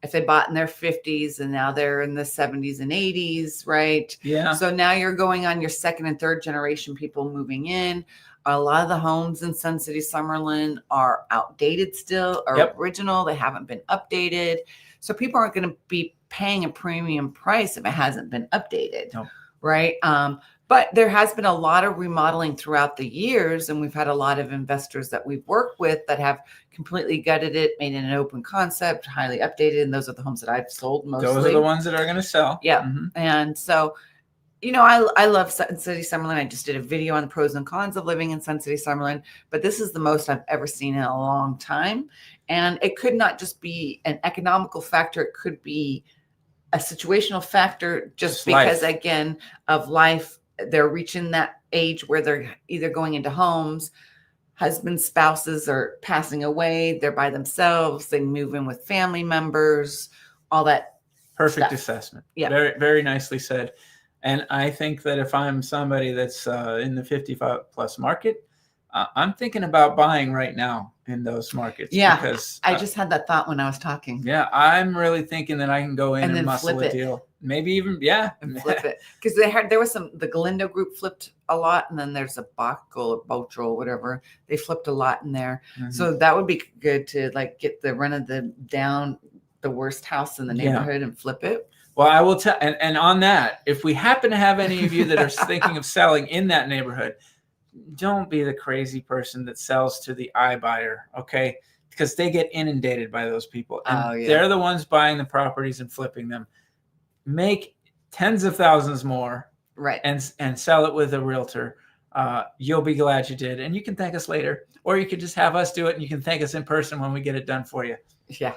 if they bought in their 50s and now they're in the 70s and 80s, right? Yeah. So now you're going on your second and third generation people moving in. A lot of the homes in Sun City Summerlin are outdated still, or original. They haven't been updated. So people aren't going to be paying a premium price if it hasn't been updated. No. Right. But there has been a lot of remodeling throughout the years, and we've had a lot of investors that we've worked with that have completely gutted it, made it an open concept, highly updated, and those are the homes that I've sold mostly. Those are the ones that are going to sell. Yeah. Mm-hmm. And so, I love Sun City Summerlin. I just did a video on the pros and cons of living in Sun City Summerlin, but this is the most I've ever seen in a long time. And it could not just be an economical factor. It could be a situational factor just because, again, of life. They're reaching that age where they're either going into homes, husbands, spouses are passing away, they're by themselves, they move in with family members, all that. Perfect stuff. Assessment. Yeah. Very, very nicely said. And I think that if I'm somebody that's in the 55 plus market, I'm thinking about buying right now in those markets. Yeah, because I just had that thought when I was talking. Yeah, I'm really thinking that I can go in And and then muscle flip a it. deal. Maybe even, And flip it. Because there was the Galindo group flipped a lot, and then there's a Bachel or Botrel, whatever. They flipped a lot in there. Mhm. So that would be good to like get the run of the worst house in the neighborhood and flip it. Well, I will tell, and on that, if we happen to have any of you that are thinking of selling in that neighborhood, don't be the crazy person that sells to the iBuyer, okay? Because they get inundated by those people, and they're the ones buying the properties and flipping them. Make tens of thousands more, right? And sell it with a realtor. You'll be glad you did, and you can thank us later, or you could just have us do it, and you can thank us in person when we get it done for you. Yeah.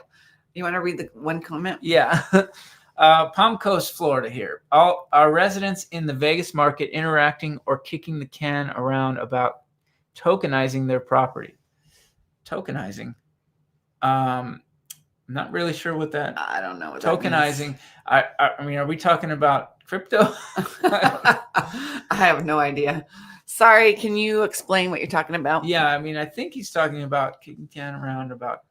You want to read the one comment? Yeah. Palm Coast, Florida here. All our residents in the Vegas market interacting or kicking the can around about tokenizing their property. Tokenizing. I'm not really sure what that. I don't know what tokenizing. I mean, are we talking about crypto? I have no idea. Sorry, can you explain what you're talking about? Yeah, I mean, I think he's talking about kicking the can around about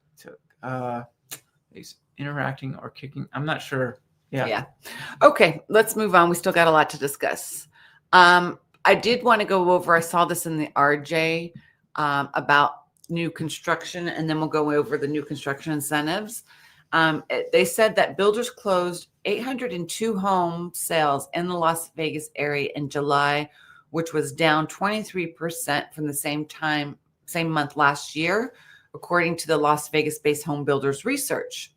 he's interacting or kicking. I'm not sure. Yeah. Okay, let's move on. We still got a lot to discuss. I did want to go over, I saw this in the RJ about new construction, and then we'll go over the new construction incentives. They said that builders closed 802 home sales in the Las Vegas area in July, which was down 23% from the same month last year, according to the Las Vegas-based home builders research.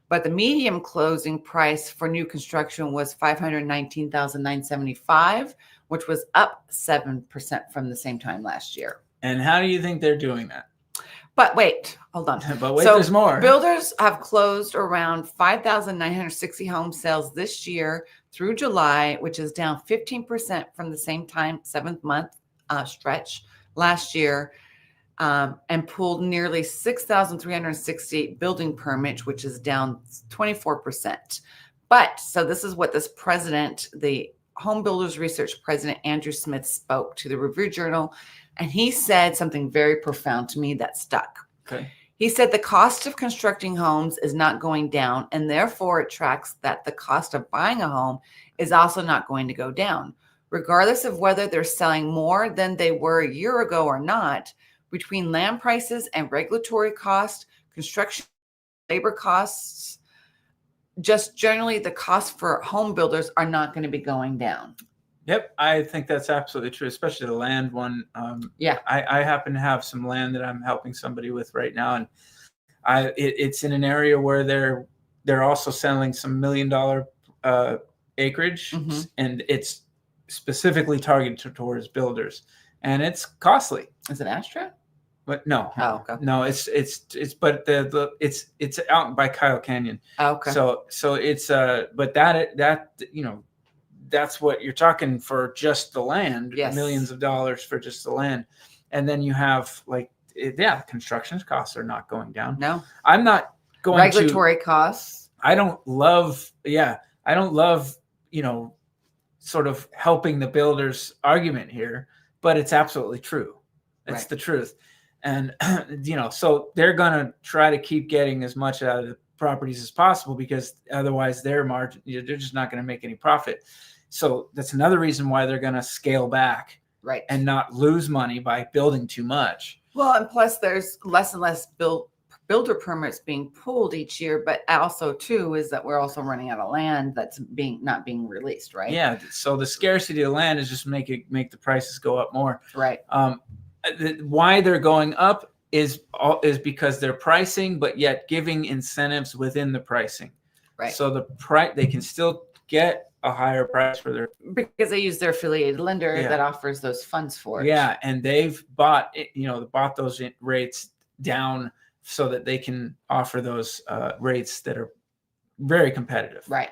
But the median closing price for new construction was $519,975, which was up 7% from the same time last year. And how do you think they're doing that? But wait, hold on. But wait, there's more. Builders have closed around 5,960 home sales this year through July, which is down 15% from the same time, 7th month stretch last year. And pulled nearly 6,368 building permits, which is down 24%. But so this is what this president, the Home Builders Research President Andrew Smith, spoke to the Review Journal, and he said something very profound to me that stuck. Okay. He said the cost of constructing homes is not going down, and therefore it tracks that the cost of buying a home is also not going to go down, regardless of whether they're selling more than they were a year ago or not. Between land prices and regulatory costs, construction labor costs, just generally the costs for home builders are not going to be going down. Yep, I think that's absolutely true, especially the land one. I happen to have some land that I'm helping somebody with right now, and it's in an area where they're also selling some $1 million acreage, and it's specifically targeted towards builders, and it's costly. Is it Astra? But no, oh, okay. No, it's but it's out by Kyle Canyon. Oh, okay. So it's but that that's what you're talking for, just the land. Yes. Millions of dollars for just the land, and then you have construction costs are not going down. No, I'm not going regulatory costs. I don't love sort of helping the builders argument here, but it's absolutely true. It's the truth. And, so they're going to try to keep getting as much out of the properties as possible, because otherwise their margin, they're just not going to make any profit. So that's another reason why they're going to scale back, right, and not lose money by building too much. Well, and plus there's less and less builder permits being pulled each year, but also too is that we're also running out of land that's not being released, right? Yeah. So the scarcity of land is just make the prices go up more. Right. Why they're going up is because they're pricing, but yet giving incentives within the pricing. Right. So they can still get a higher price for their, because they use their affiliated lender that offers those funds for it. Yeah, and they've bought those rates down so that they can offer those rates that are very competitive. Right.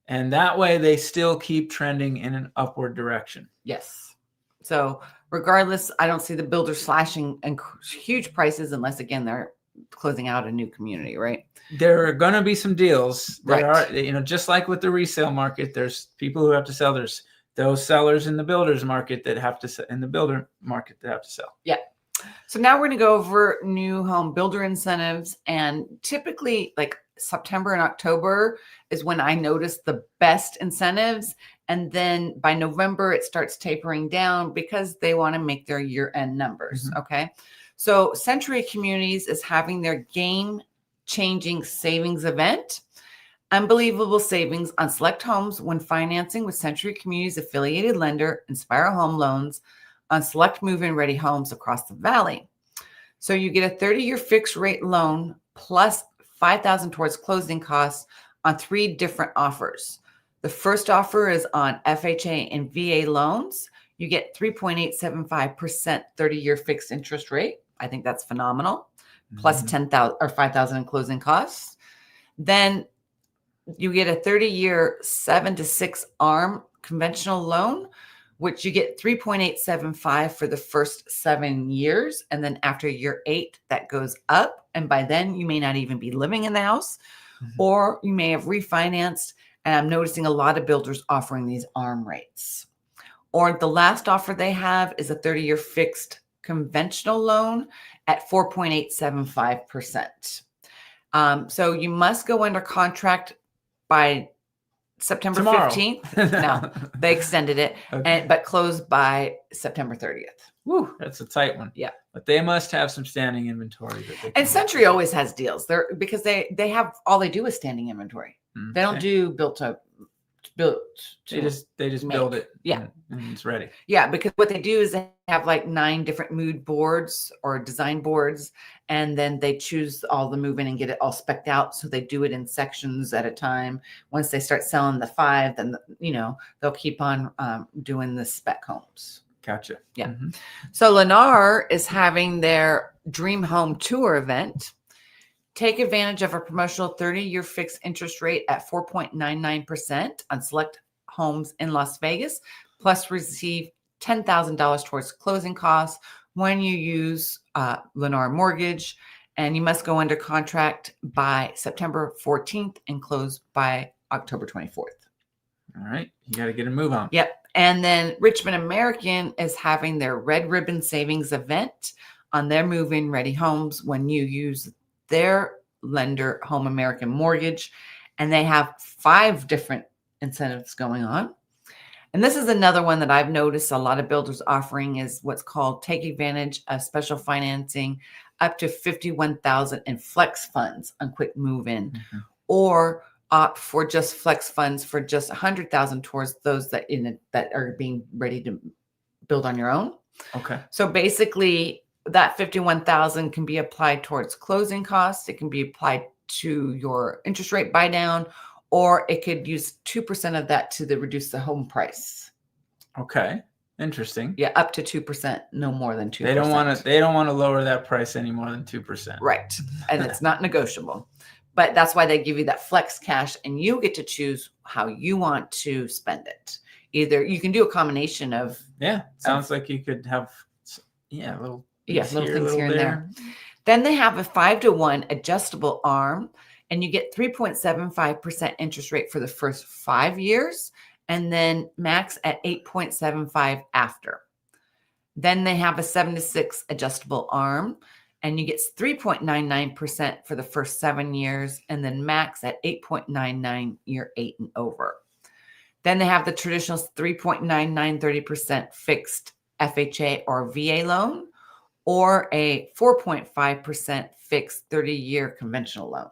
And that way they still keep trending in an upward direction. Yes. So regardless, I don't see the builders slashing and huge prices unless, again, they're closing out a new community, right? There are going to be some deals. There Right. are, just like with the resale market, there's people who have to sell. There's those sellers in the builder's market that have to in the builder market that have to sell. Yeah. So now we're going to go over new home builder incentives, and typically like September and October is when I notice the best incentives. And then by November, it starts tapering down because they want to make their year-end numbers. Okay. So Century Communities is having their game-changing savings event. Unbelievable savings on select homes when financing with Century Communities affiliated lender Inspire Home Loans on select move-in ready homes across the valley. So you get a 30-year fixed rate loan plus $5,000 towards closing costs on 3 different offers. The first offer is on FHA and VA loans. You get 3.875% 30-year fixed interest rate. I think that's phenomenal. Plus 10,000 or 5,000 in closing costs. Then you get a 30-year 7-to-6 ARM conventional loan, which you get 3.875 for the first 7 years. And then after year 8, that goes up. And by then you may not even be living in the house, or you may have refinanced. And I'm noticing a lot of builders offering these ARM rates. Or the last offer they have is a 30-year fixed conventional loan at 4.875%. So you must go under contract by September Tomorrow. 15th. No, they extended it, but closed by September 30th. Woo, that's a tight one. Yeah. But they must have some standing inventory. And Century always has deals there because they have all they do is standing inventory. They don't do built to. They just build it. Yeah. And it's ready. Yeah, because what they do is they have like 9 different mood boards or design boards, and then they choose all the move in and get it all specced out. So they do it in sections at a time. Once they start selling the 5, then they'll keep on doing the spec homes. Gotcha. Yeah. So Lennar is having their Dream Home Tour event. Take advantage of a promotional 30-year fixed interest rate at 4.99% on select homes in Las Vegas, plus receive $10,000 towards closing costs when you use Lennar Mortgage. And you must go under contract by September 14th and close by October 24th. All right. You got to get a move on. Yep. And then Richmond American is having their Red Ribbon Savings event on their move-in ready homes when you use their lender, Home American Mortgage. And they have 5 different incentives going on. And this is another one that I've noticed a lot of builders offering is what's called take advantage of special financing up to $51,000 in flex funds on quick move-in, or opt for just flex funds for just $100,000 towards those that are being ready to build on your own. Okay. So basically, that $51,000 can be applied towards closing costs. It can be applied to your interest rate buy down, or it could use 2% of that to reduce the home price. Okay. Interesting. Yeah, up to 2%, no more than 2%. They don't want to lower that price any more than 2%. Right. And it's not negotiable. But that's why they give you that flex cash, and you get to choose how you want to spend it. Either you can do a combination of sounds like you could have little things here and there. Then they have a 5-to-1 adjustable ARM, and you get 3.75% interest rate for the first 5 years, and then max at 8.75 after. Then they have a 7-to-6 adjustable ARM, and you get 3.99% for the first 7 years, and then max at 8.99 year 8 and over. Then they have the traditional 3.99 30% fixed FHA or VA loan, or a 4.5% fixed 30-year conventional loan.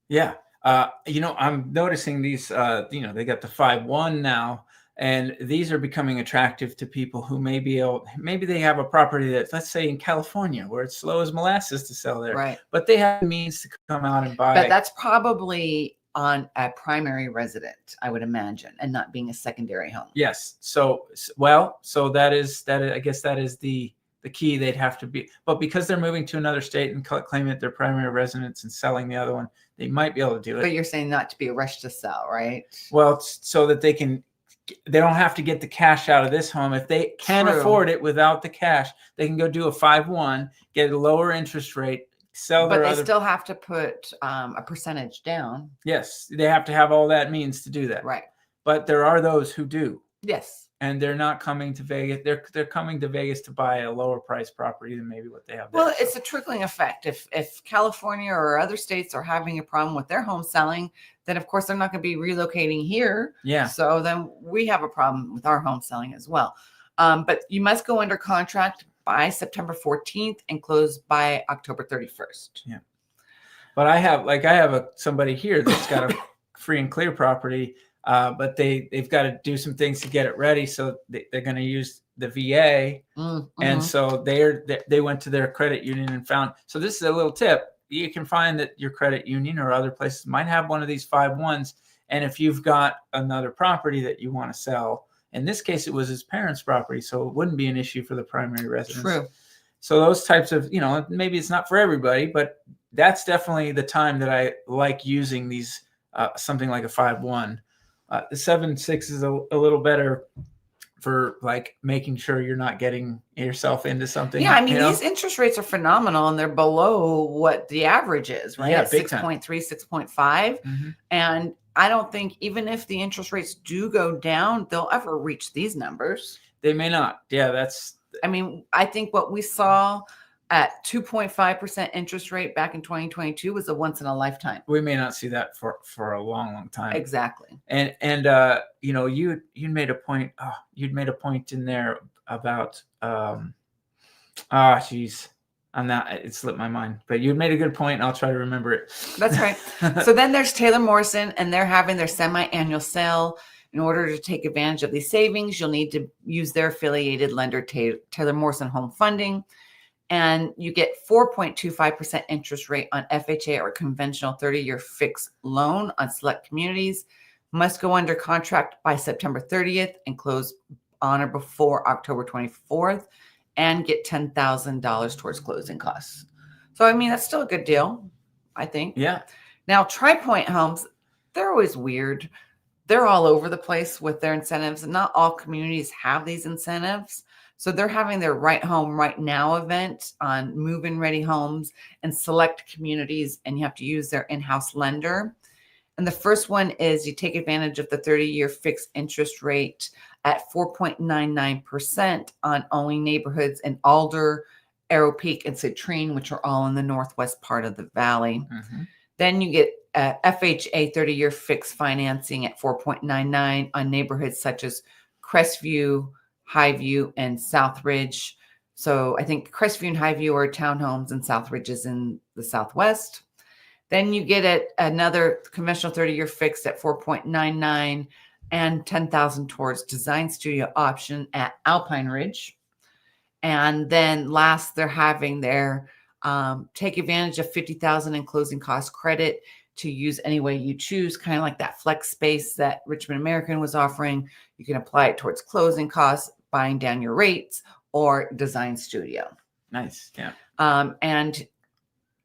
Yeah. I'm noticing these, they got the 5-1 now, and these are becoming attractive to people who maybe they have a property that, let's say in California, where it's slow as molasses to sell there, right? But they have the means to come out and buy. But that's probably on a primary resident, I would imagine, and not being a secondary home. Yes. So that is, I guess that is the key. They'd have to be, but because they're moving to another state and claiming it their primary residence and selling the other one, they might be able to do it. But you're saying not to be a rush to sell, right? Well, so that they don't have to get the cash out of this home. If they can afford it without the cash, they can go do a 5-1, get a lower interest rate, sell But their they other. still have to put a percentage down. Yes, they have to have all that means to do that. Right. But there are those who do. Yes. And they're not coming to Vegas. They're coming to Vegas to buy a lower price property than maybe what they have there. Well, it's a trickling effect. If California or other states are having a problem with their home selling, then of course they're not going to be relocating here. Yeah. So then we have a problem with our home selling as well. But you must go under contract by September 14th and close by October 31st. Yeah. But I have somebody here that's got a free and clear property. But they've got to do some things to get it ready. So they're going to use the VA. Mm-hmm. And so they went to their credit union and found. So this is a little tip. You can find that your credit union or other places might have one of these 5-1s. And if you've got another property that you want to sell, in this case, it was his parents' property. So it wouldn't be an issue for the primary residence. True. So those types of, maybe it's not for everybody, but that's definitely the time that I like using these, something like a 5-1. The 7-6 is a little better for like making sure you're not getting yourself into something. Yeah, I mean, these interest rates are phenomenal and they're below what the average is, right? Yeah, at big 6.3, 6.5. Mm-hmm. And I don't think even if the interest rates do go down, they'll ever reach these numbers. They may not. Yeah, I think what we saw at 2.5% interest rate back in 2022 was a once in a lifetime. We may not see that for a long, long time. Exactly. And you made a point. You'd made a point in there about it slipped my mind. But you made a good point, and I'll try to remember it. That's right. So then there's Taylor Morrison, and they're having their semi-annual sale. In order to take advantage of these savings, you'll need to use their affiliated lender, Taylor Morrison Home Funding. And you get 4.25% interest rate on FHA or conventional 30-year fixed loan on select communities. Must go under contract by September 30th and close on or before October 24th and get $10,000 towards closing costs. So, I mean, that's still a good deal, I think. Yeah. Now, Tri-Point Homes, they're always weird. They're all over the place with their incentives. And not all communities have these incentives. So they're having their Right Home Right Now event on move-in ready homes and select communities, and you have to use their in-house lender. And the first one is you take advantage of the 30-year fixed interest rate at 4.99% on only neighborhoods in Alder, Arrow Peak, and Citrine, which are all in the northwest part of the valley. Mm-hmm. Then you get FHA 30-year fixed financing at 4.99 on neighborhoods such as Crestview, Highview, and Southridge. So I think Crestview and Highview are townhomes, and Southridge is in the southwest. Then you get another conventional 30-year fixed at 4.99 and $10,000 towards design studio option at Alpine Ridge. And then last, they're having their take advantage of $50,000 in closing cost credit to use any way you choose, kind of like that flex space that Richmond American was offering. You can apply it towards closing costs, buying down your rates, or design studio. Nice. Yeah. And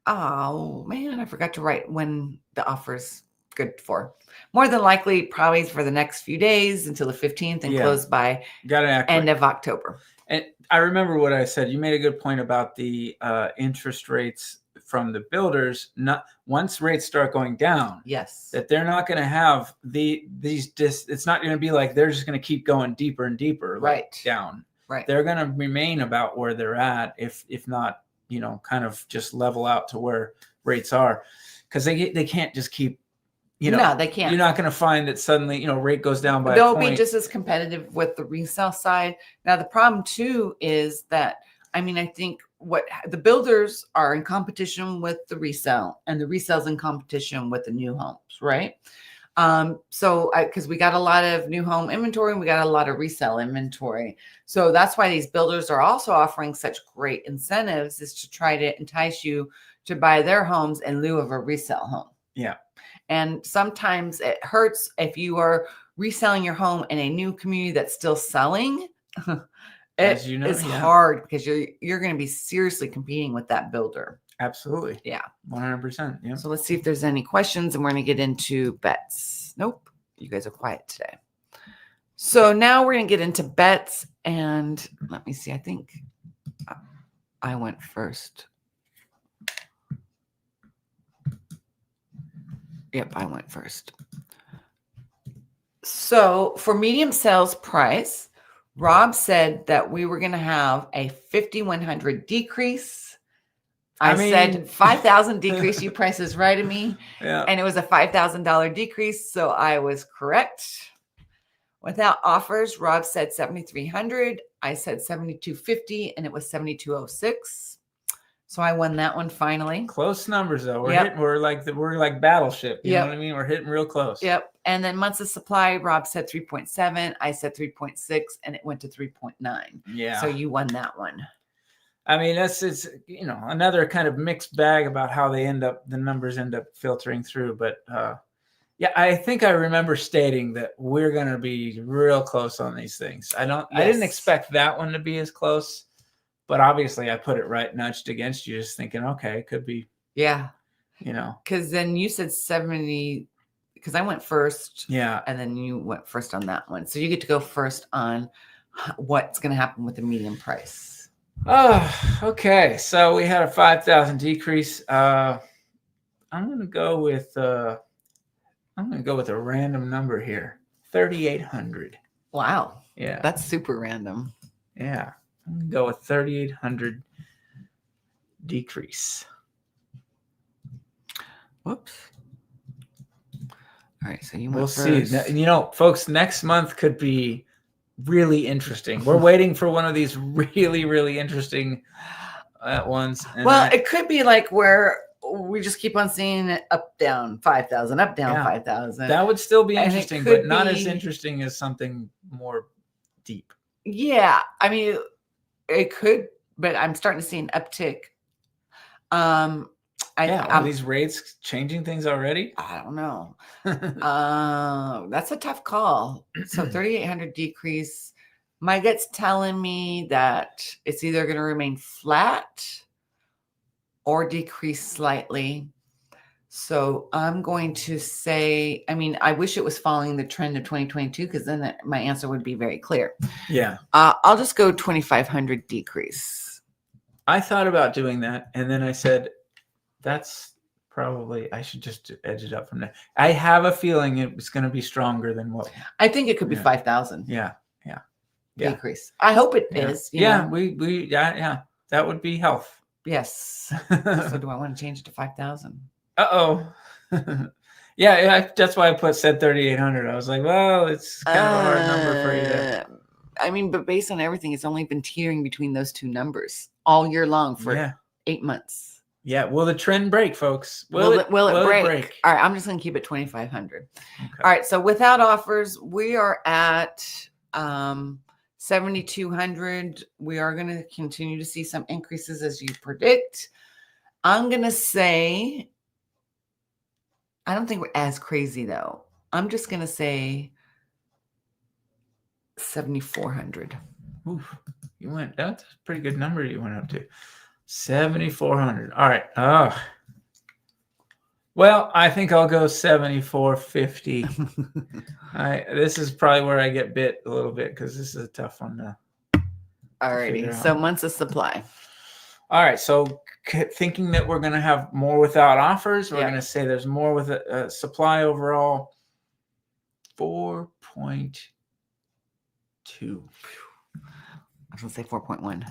oh man, I forgot to write when the offer's good for. More than likely, probably for the next few days until the 15th and close by end of October. And I remember what I said. You made a good point about the interest rates from the builders. Not once rates start going down, yes, that they're not going to have it's not going to be like they're just going to keep going deeper and deeper, right, down. Right. They're going to remain about where they're at, if not, kind of just level out to where rates are, because they can't just keep. No, they can't. You're not going to find that suddenly, rate goes down by they'll a point. be just as competitive with the resale side. Now, the problem too is that, I think what the builders are in competition with the resale, and the resale's in competition with the new homes, right? Because we got a lot of new home inventory and we got a lot of resale inventory. So that's why these builders are also offering such great incentives, is to try to entice you to buy their homes in lieu of a resale home. Yeah. And sometimes it hurts if you are reselling your home in a new community that's still selling. It's hard because you're going to be seriously competing with that builder. Absolutely. Yeah. 100%. Yeah. So let's see if there's any questions, and we're going to get into bets. Nope. You guys are quiet today. So now we're going to get into bets, and let me see. I think I went first. Yep, I went first. So for medium sales price, Rob said that we were going to have a 5,100 decrease. I said mean, 5,000 decrease. You price is right to me. Yeah. And it was a $5,000 decrease. So I was correct. Without offers, Rob said 7,300. I said 7,250, and it was 7,206. So I won that one finally. Close numbers though. We're Yep. hitting, we're like Battleship. You Yep. know what I mean? We're hitting real close. Yep. And then months of supply, Rob said 3.7. I said 3.6, and it went to 3.9. Yeah. So you won that one. I mean, it's another kind of mixed bag about how the numbers end up filtering through. But yeah, I think I remember stating that we're going to be real close on these things. I didn't expect that one to be as close, but obviously I put it right nudged against you, just thinking, okay, it could be. Yeah. Because then you said 70, because I went first. Yeah. And then you went first on that one. So you get to go first on what's going to happen with the medium price. Oh, okay. So we had a 5,000 decrease. I'm going to go with a random number here. 3,800. Wow. Yeah. That's super random. Yeah. I'm going to go with 3,800 decrease. Whoops. All right. So you went We'll first. see. Folks, next month could be really interesting. We're waiting for one of these really, really interesting ones. Well, it could be like where we just keep on seeing it up, down, 5,000, up, down, 5,000. That would still be interesting, but not as interesting as something more deep. Yeah. I mean, it could, but I'm starting to see an uptick. Are these rates changing things already? I don't know. That's a tough call. So 3,800 decrease. My gut's telling me that it's either going to remain flat or decrease slightly. So I'm going to say, I mean, I wish it was following the trend of 2022, because then my answer would be very clear. Yeah. I'll just go 2,500 decrease. I thought about doing that, and then I said, that's probably, I should just edge it up from there. I have a feeling it's going to be stronger than what. I think it could be 5,000. Yeah. Decrease. I hope it is. Yeah. That would be health. Yes. So do I want to change it to 5,000? Uh-oh. Yeah, that's why I said 3,800. I was like, well, it's kind of a hard number for you to. I mean, but based on everything, it's only been teetering between those two numbers all year long for 8 months. Yeah. Will the trend break, folks? Will it break? All right. I'm just going to keep it 2,500. Okay. All right. So without offers, we are at 7,200. We are going to continue to see some increases as you predict. I'm going to say, I don't think we're as crazy though. I'm just going to say 7,400. Oof, that's a pretty good number you went up to. 7,400. All right. Oh. Well, I think I'll go 7,450. This is probably where I get bit a little bit, because this is a tough one. Alrighty. So months of supply. All right. So thinking that we're going to have more without offers, we're going to say there's more with a supply overall. 4.2. I was going to say 4.1.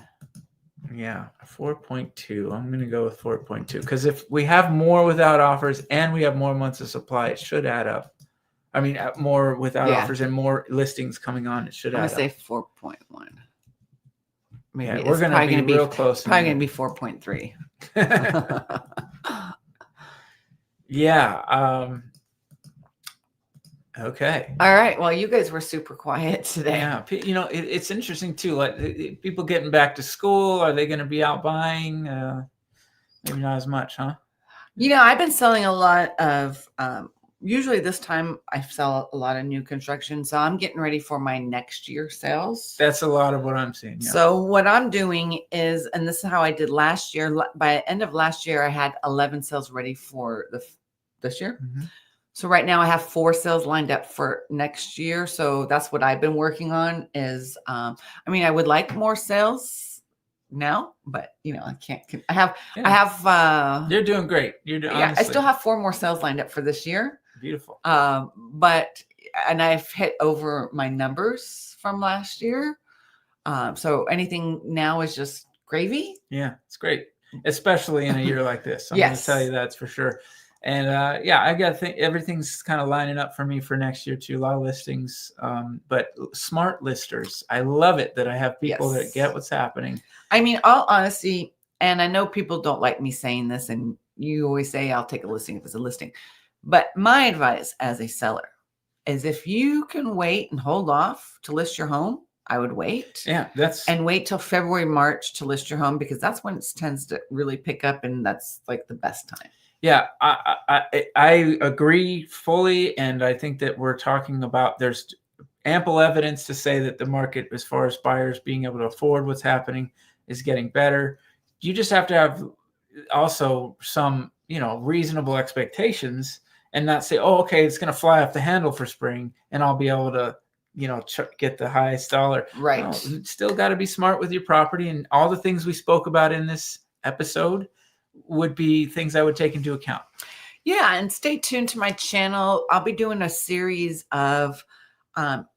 Yeah, 4.2. I'm going to go with 4.2, because if we have more without offers and we have more months of supply, it should add up. I mean, more without offers and more listings coming on, it should add up. I'm going to say 4.1. Maybe we're going to be real close. Probably going to be 4.3. Yeah. Okay. All right. Well, you guys were super quiet today. Yeah. It's interesting too. Like people getting back to school, are they going to be out buying? Maybe not as much, huh? I've been selling a lot of, usually this time I sell a lot of new construction. So I'm getting ready for my next year sales. That's a lot of what I'm seeing. Yeah. So what I'm doing is, and this is how I did last year. By the end of last year, I had 11 sales ready for this year. Mm-hmm. So right now I have 4 sales lined up for next year. So that's what I've been working on is, I would like more sales, now, but I can't. I have. You're doing great. You're doing. Yeah, Honestly. I still have 4 more sales lined up for this year. Beautiful. And I've hit over my numbers from last year. So anything now is just gravy. Yeah, it's great, especially in a year like this. I'm Yes. going to tell you that's for sure. And I got to think everything's kind of lining up for me for next year too. A lot of listings, but smart listers. I love it that I have people that get what's happening. I mean, all honesty, and I know people don't like me saying this, and you always say I'll take a listing if it's a listing. But my advice as a seller is if you can wait and hold off to list your home, I would wait. Yeah, and wait till February, March to list your home, because that's when it tends to really pick up, and that's like the best time. Yeah, I agree fully, and I think that we're talking about there's ample evidence to say that the market, as far as buyers being able to afford what's happening, is getting better. You just have to have also some reasonable expectations, and not say, oh, okay, it's going to fly off the handle for spring, and I'll be able to get the highest dollar. Right. No, still got to be smart with your property, and all the things we spoke about in this episode would be things I would take into account. Yeah, and stay tuned to my channel. I'll be doing a series of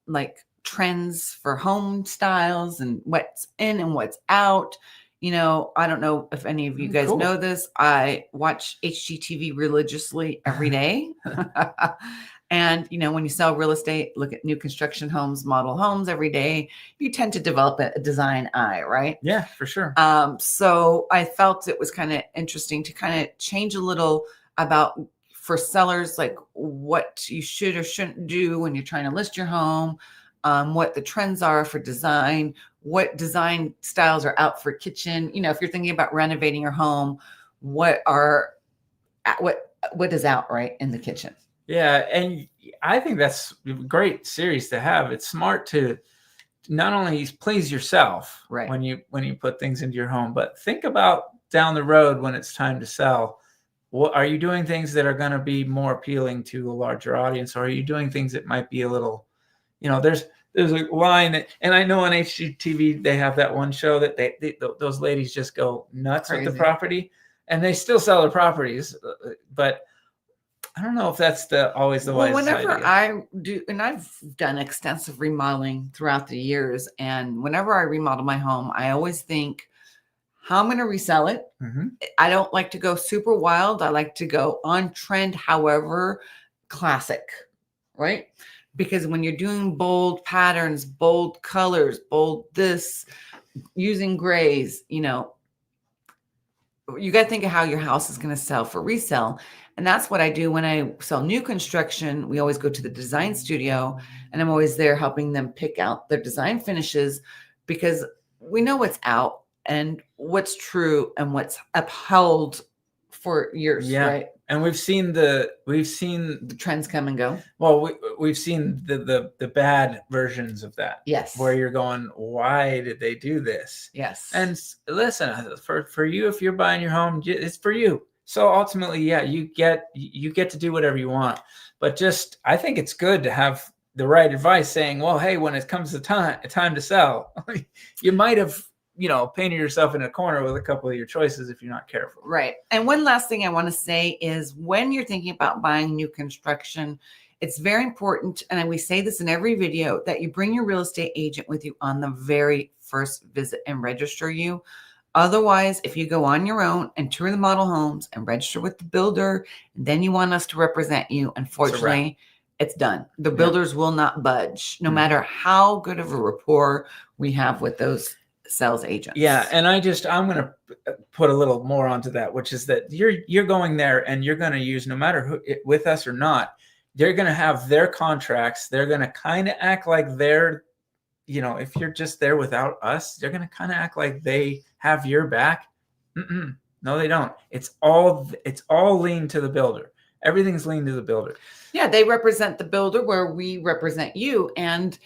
like trends for home styles and what's in and what's out. I don't know if any of you guys know this. I watch HGTV religiously every day. And, when you sell real estate, look at new construction homes, model homes every day, you tend to develop a design eye, right? Yeah, for sure. So I felt it was kind of interesting to kind of change a little about for sellers, like what you should or shouldn't do when you're trying to list your home, what the trends are for design, what design styles are out for kitchen. If you're thinking about renovating your home, what is out right in the kitchen. Yeah, and I think that's a great series to have. It's smart to not only please yourself when you put things into your home, but think about down the road when it's time to sell. What are you doing things that are going to be more appealing to a larger audience, or are you doing things that might be a little, there's a line that, and I know on HGTV they have that one show that those ladies just go nuts with the property, and they still sell their properties, but I don't know if that's always the wisest whenever idea. I do, and I've done extensive remodeling throughout the years, and whenever I remodel my home, I always think how I'm going to resell it. Mm-hmm. I don't like to go super wild. I like to go on trend, however, classic, right? Because when you're doing bold patterns, bold colors, bold this, using grays, you got to think of how your house is going to sell for resale. And that's what I do when I sell new construction. We always go to the design studio, and I'm always there helping them pick out their design finishes, because we know what's out and what's true and what's upheld for years, right? And we've seen the trends come and go. Well, we've seen the bad versions of that. Yes. Where you're going, why did they do this? Yes. And listen, for you, if you're buying your home, it's for you. So ultimately, you get to do whatever you want. But just, I think it's good to have the right advice saying, well, hey, when it comes to time to sell, you might have, painted yourself in a corner with a couple of your choices if you're not careful. Right. And one last thing I want to say is when you're thinking about buying new construction, it's very important, and we say this in every video, that you bring your real estate agent with you on the very first visit and register you. Otherwise, if you go on your own and tour the model homes and register with the builder, and then you want us to represent you, unfortunately, it's done. The builders will not budge, no matter how good of a rapport we have with those sales agents. Yeah, and I'm going to put a little more onto that, which is that you're going there and you're going to use, no matter who with us or not, they're going to have their contracts. They're going to kind of act like they're, if you're just there without us, they're going to kind of act like they have your back. No, they don't. It's all lean to the builder. Everything's lean to the builder. Yeah, they represent the builder where we represent you. And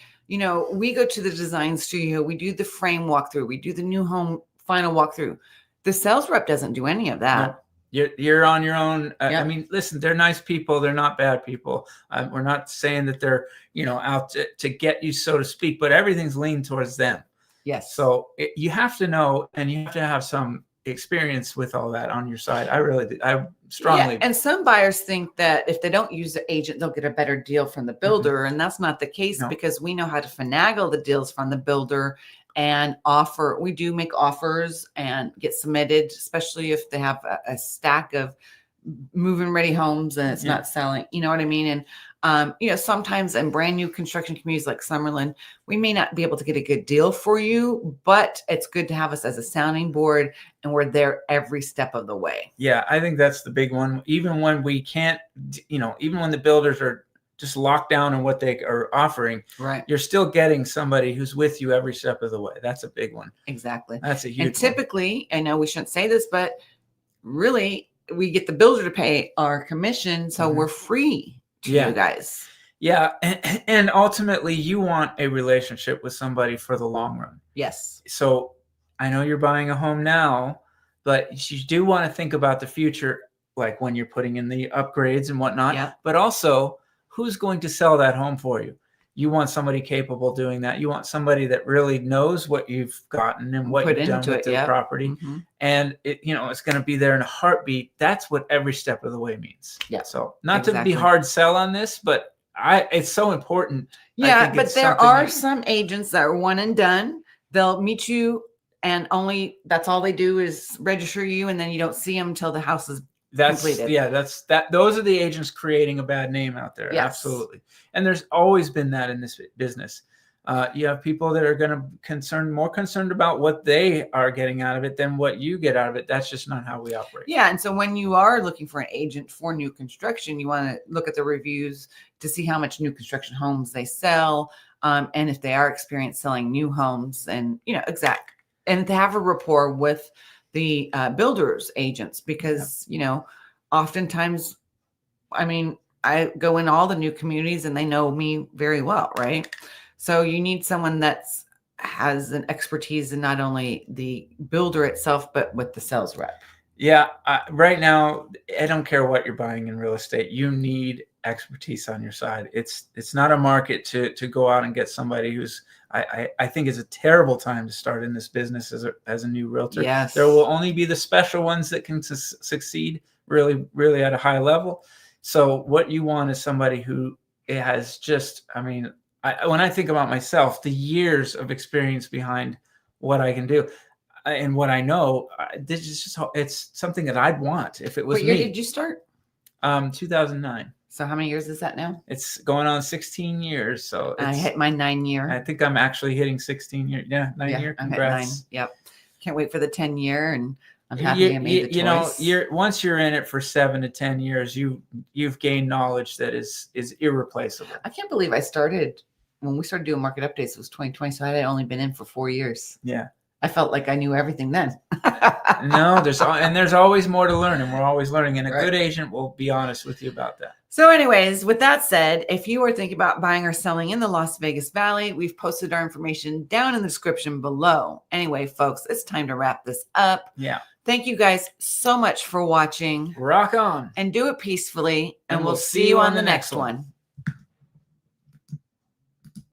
we go to the design studio, we do the frame walkthrough, we do the new home final walkthrough. The sales rep doesn't do any of that. No, you're on your own. I mean, listen, they're nice people. They're not bad people. We're not saying that they're, out to get you, so to speak, but everything's leaned towards them. Yes. So you have to know, and you have to have some experience with all that on your side. I strongly. Yeah, and some buyers think that if they don't use the agent, they'll get a better deal from the builder, and that's not the case, No. because we know how to finagle the deals from the builder and offer. We do make offers and get submitted, especially if they have a stack of move-in ready homes and it's not selling. You know what I mean? And sometimes in brand new construction communities like Summerlin, we may not be able to get a good deal for you, but it's good to have us as a sounding board, and we're there every step of the way. Yeah, I think that's the big one. Even when we can't, even when the builders are just locked down on what they are offering, right, you're still getting somebody who's with you every step of the way. That's a big one. Exactly. That's a huge And typically, I know we shouldn't say this, but really, we get the builder to pay our commission, so we're free to you guys. Yeah, and ultimately, you want a relationship with somebody for the long run. Yes. So I know you're buying a home now, but you do want to think about the future, like when you're putting in the upgrades and whatnot. Yeah. But also, who's going to sell that home for you? You want somebody capable doing that. You want somebody that really knows what you've gotten and what you've done with the property. And it's going to be there in a heartbeat. That's what every step of the way means. Yeah. So not to be hard sell on this, but it's so important. Yeah, but there are some agents that are one and done. They'll meet you, and that's all they do is register you, and then you don't see them until the house is completed. Yeah, those are the agents creating a bad name out there. Yes. Absolutely. And there's always been that in this business. You have people that are going to more concerned about what they are getting out of it than what you get out of it. That's just not how we operate. Yeah. And so when you are looking for an agent for new construction, you want to look at the reviews to see how much new construction homes they sell. And if they are experienced selling new homes, and, and to have a rapport with the builders agents, because, oftentimes, I go in all the new communities and they know me very well. Right. So you need someone that has an expertise in not only the builder itself, but with the sales rep. Yeah. Right now, I don't care what you're buying in real estate. You need expertise on your side. It's not a market to go out and get somebody who's, I think it's a terrible time to start in this business as a new realtor. Yes. There will only be the special ones that can succeed really, really at a high level. So what you want is somebody who has just, when I think about myself, the years of experience behind what I can do and what I know, this is just, it's something that I'd want if it was me. What year did you start? 2009. So how many years is that now? It's going on 16 years. So I hit my 9 year. I think I'm actually hitting 16 years. Yeah, 9 year. Congrats. 9. Yep. Can't wait for the 10 year, and I'm happy I made the choice. Once you're in it for 7 to 10 years, you've gained knowledge that is irreplaceable. I can't believe when we started doing market updates, it was 2020, so I had only been in for 4 years. Yeah. I felt like I knew everything then. No, there's always more to learn, and we're always learning. And a good agent will be honest with you about that. So anyways, with that said, if you are thinking about buying or selling in the Las Vegas Valley, we've posted our information down in the description below. Anyway, folks, it's time to wrap this up. Yeah. Thank you guys so much for watching. Rock on. And do it peacefully. And we'll see you on the next one.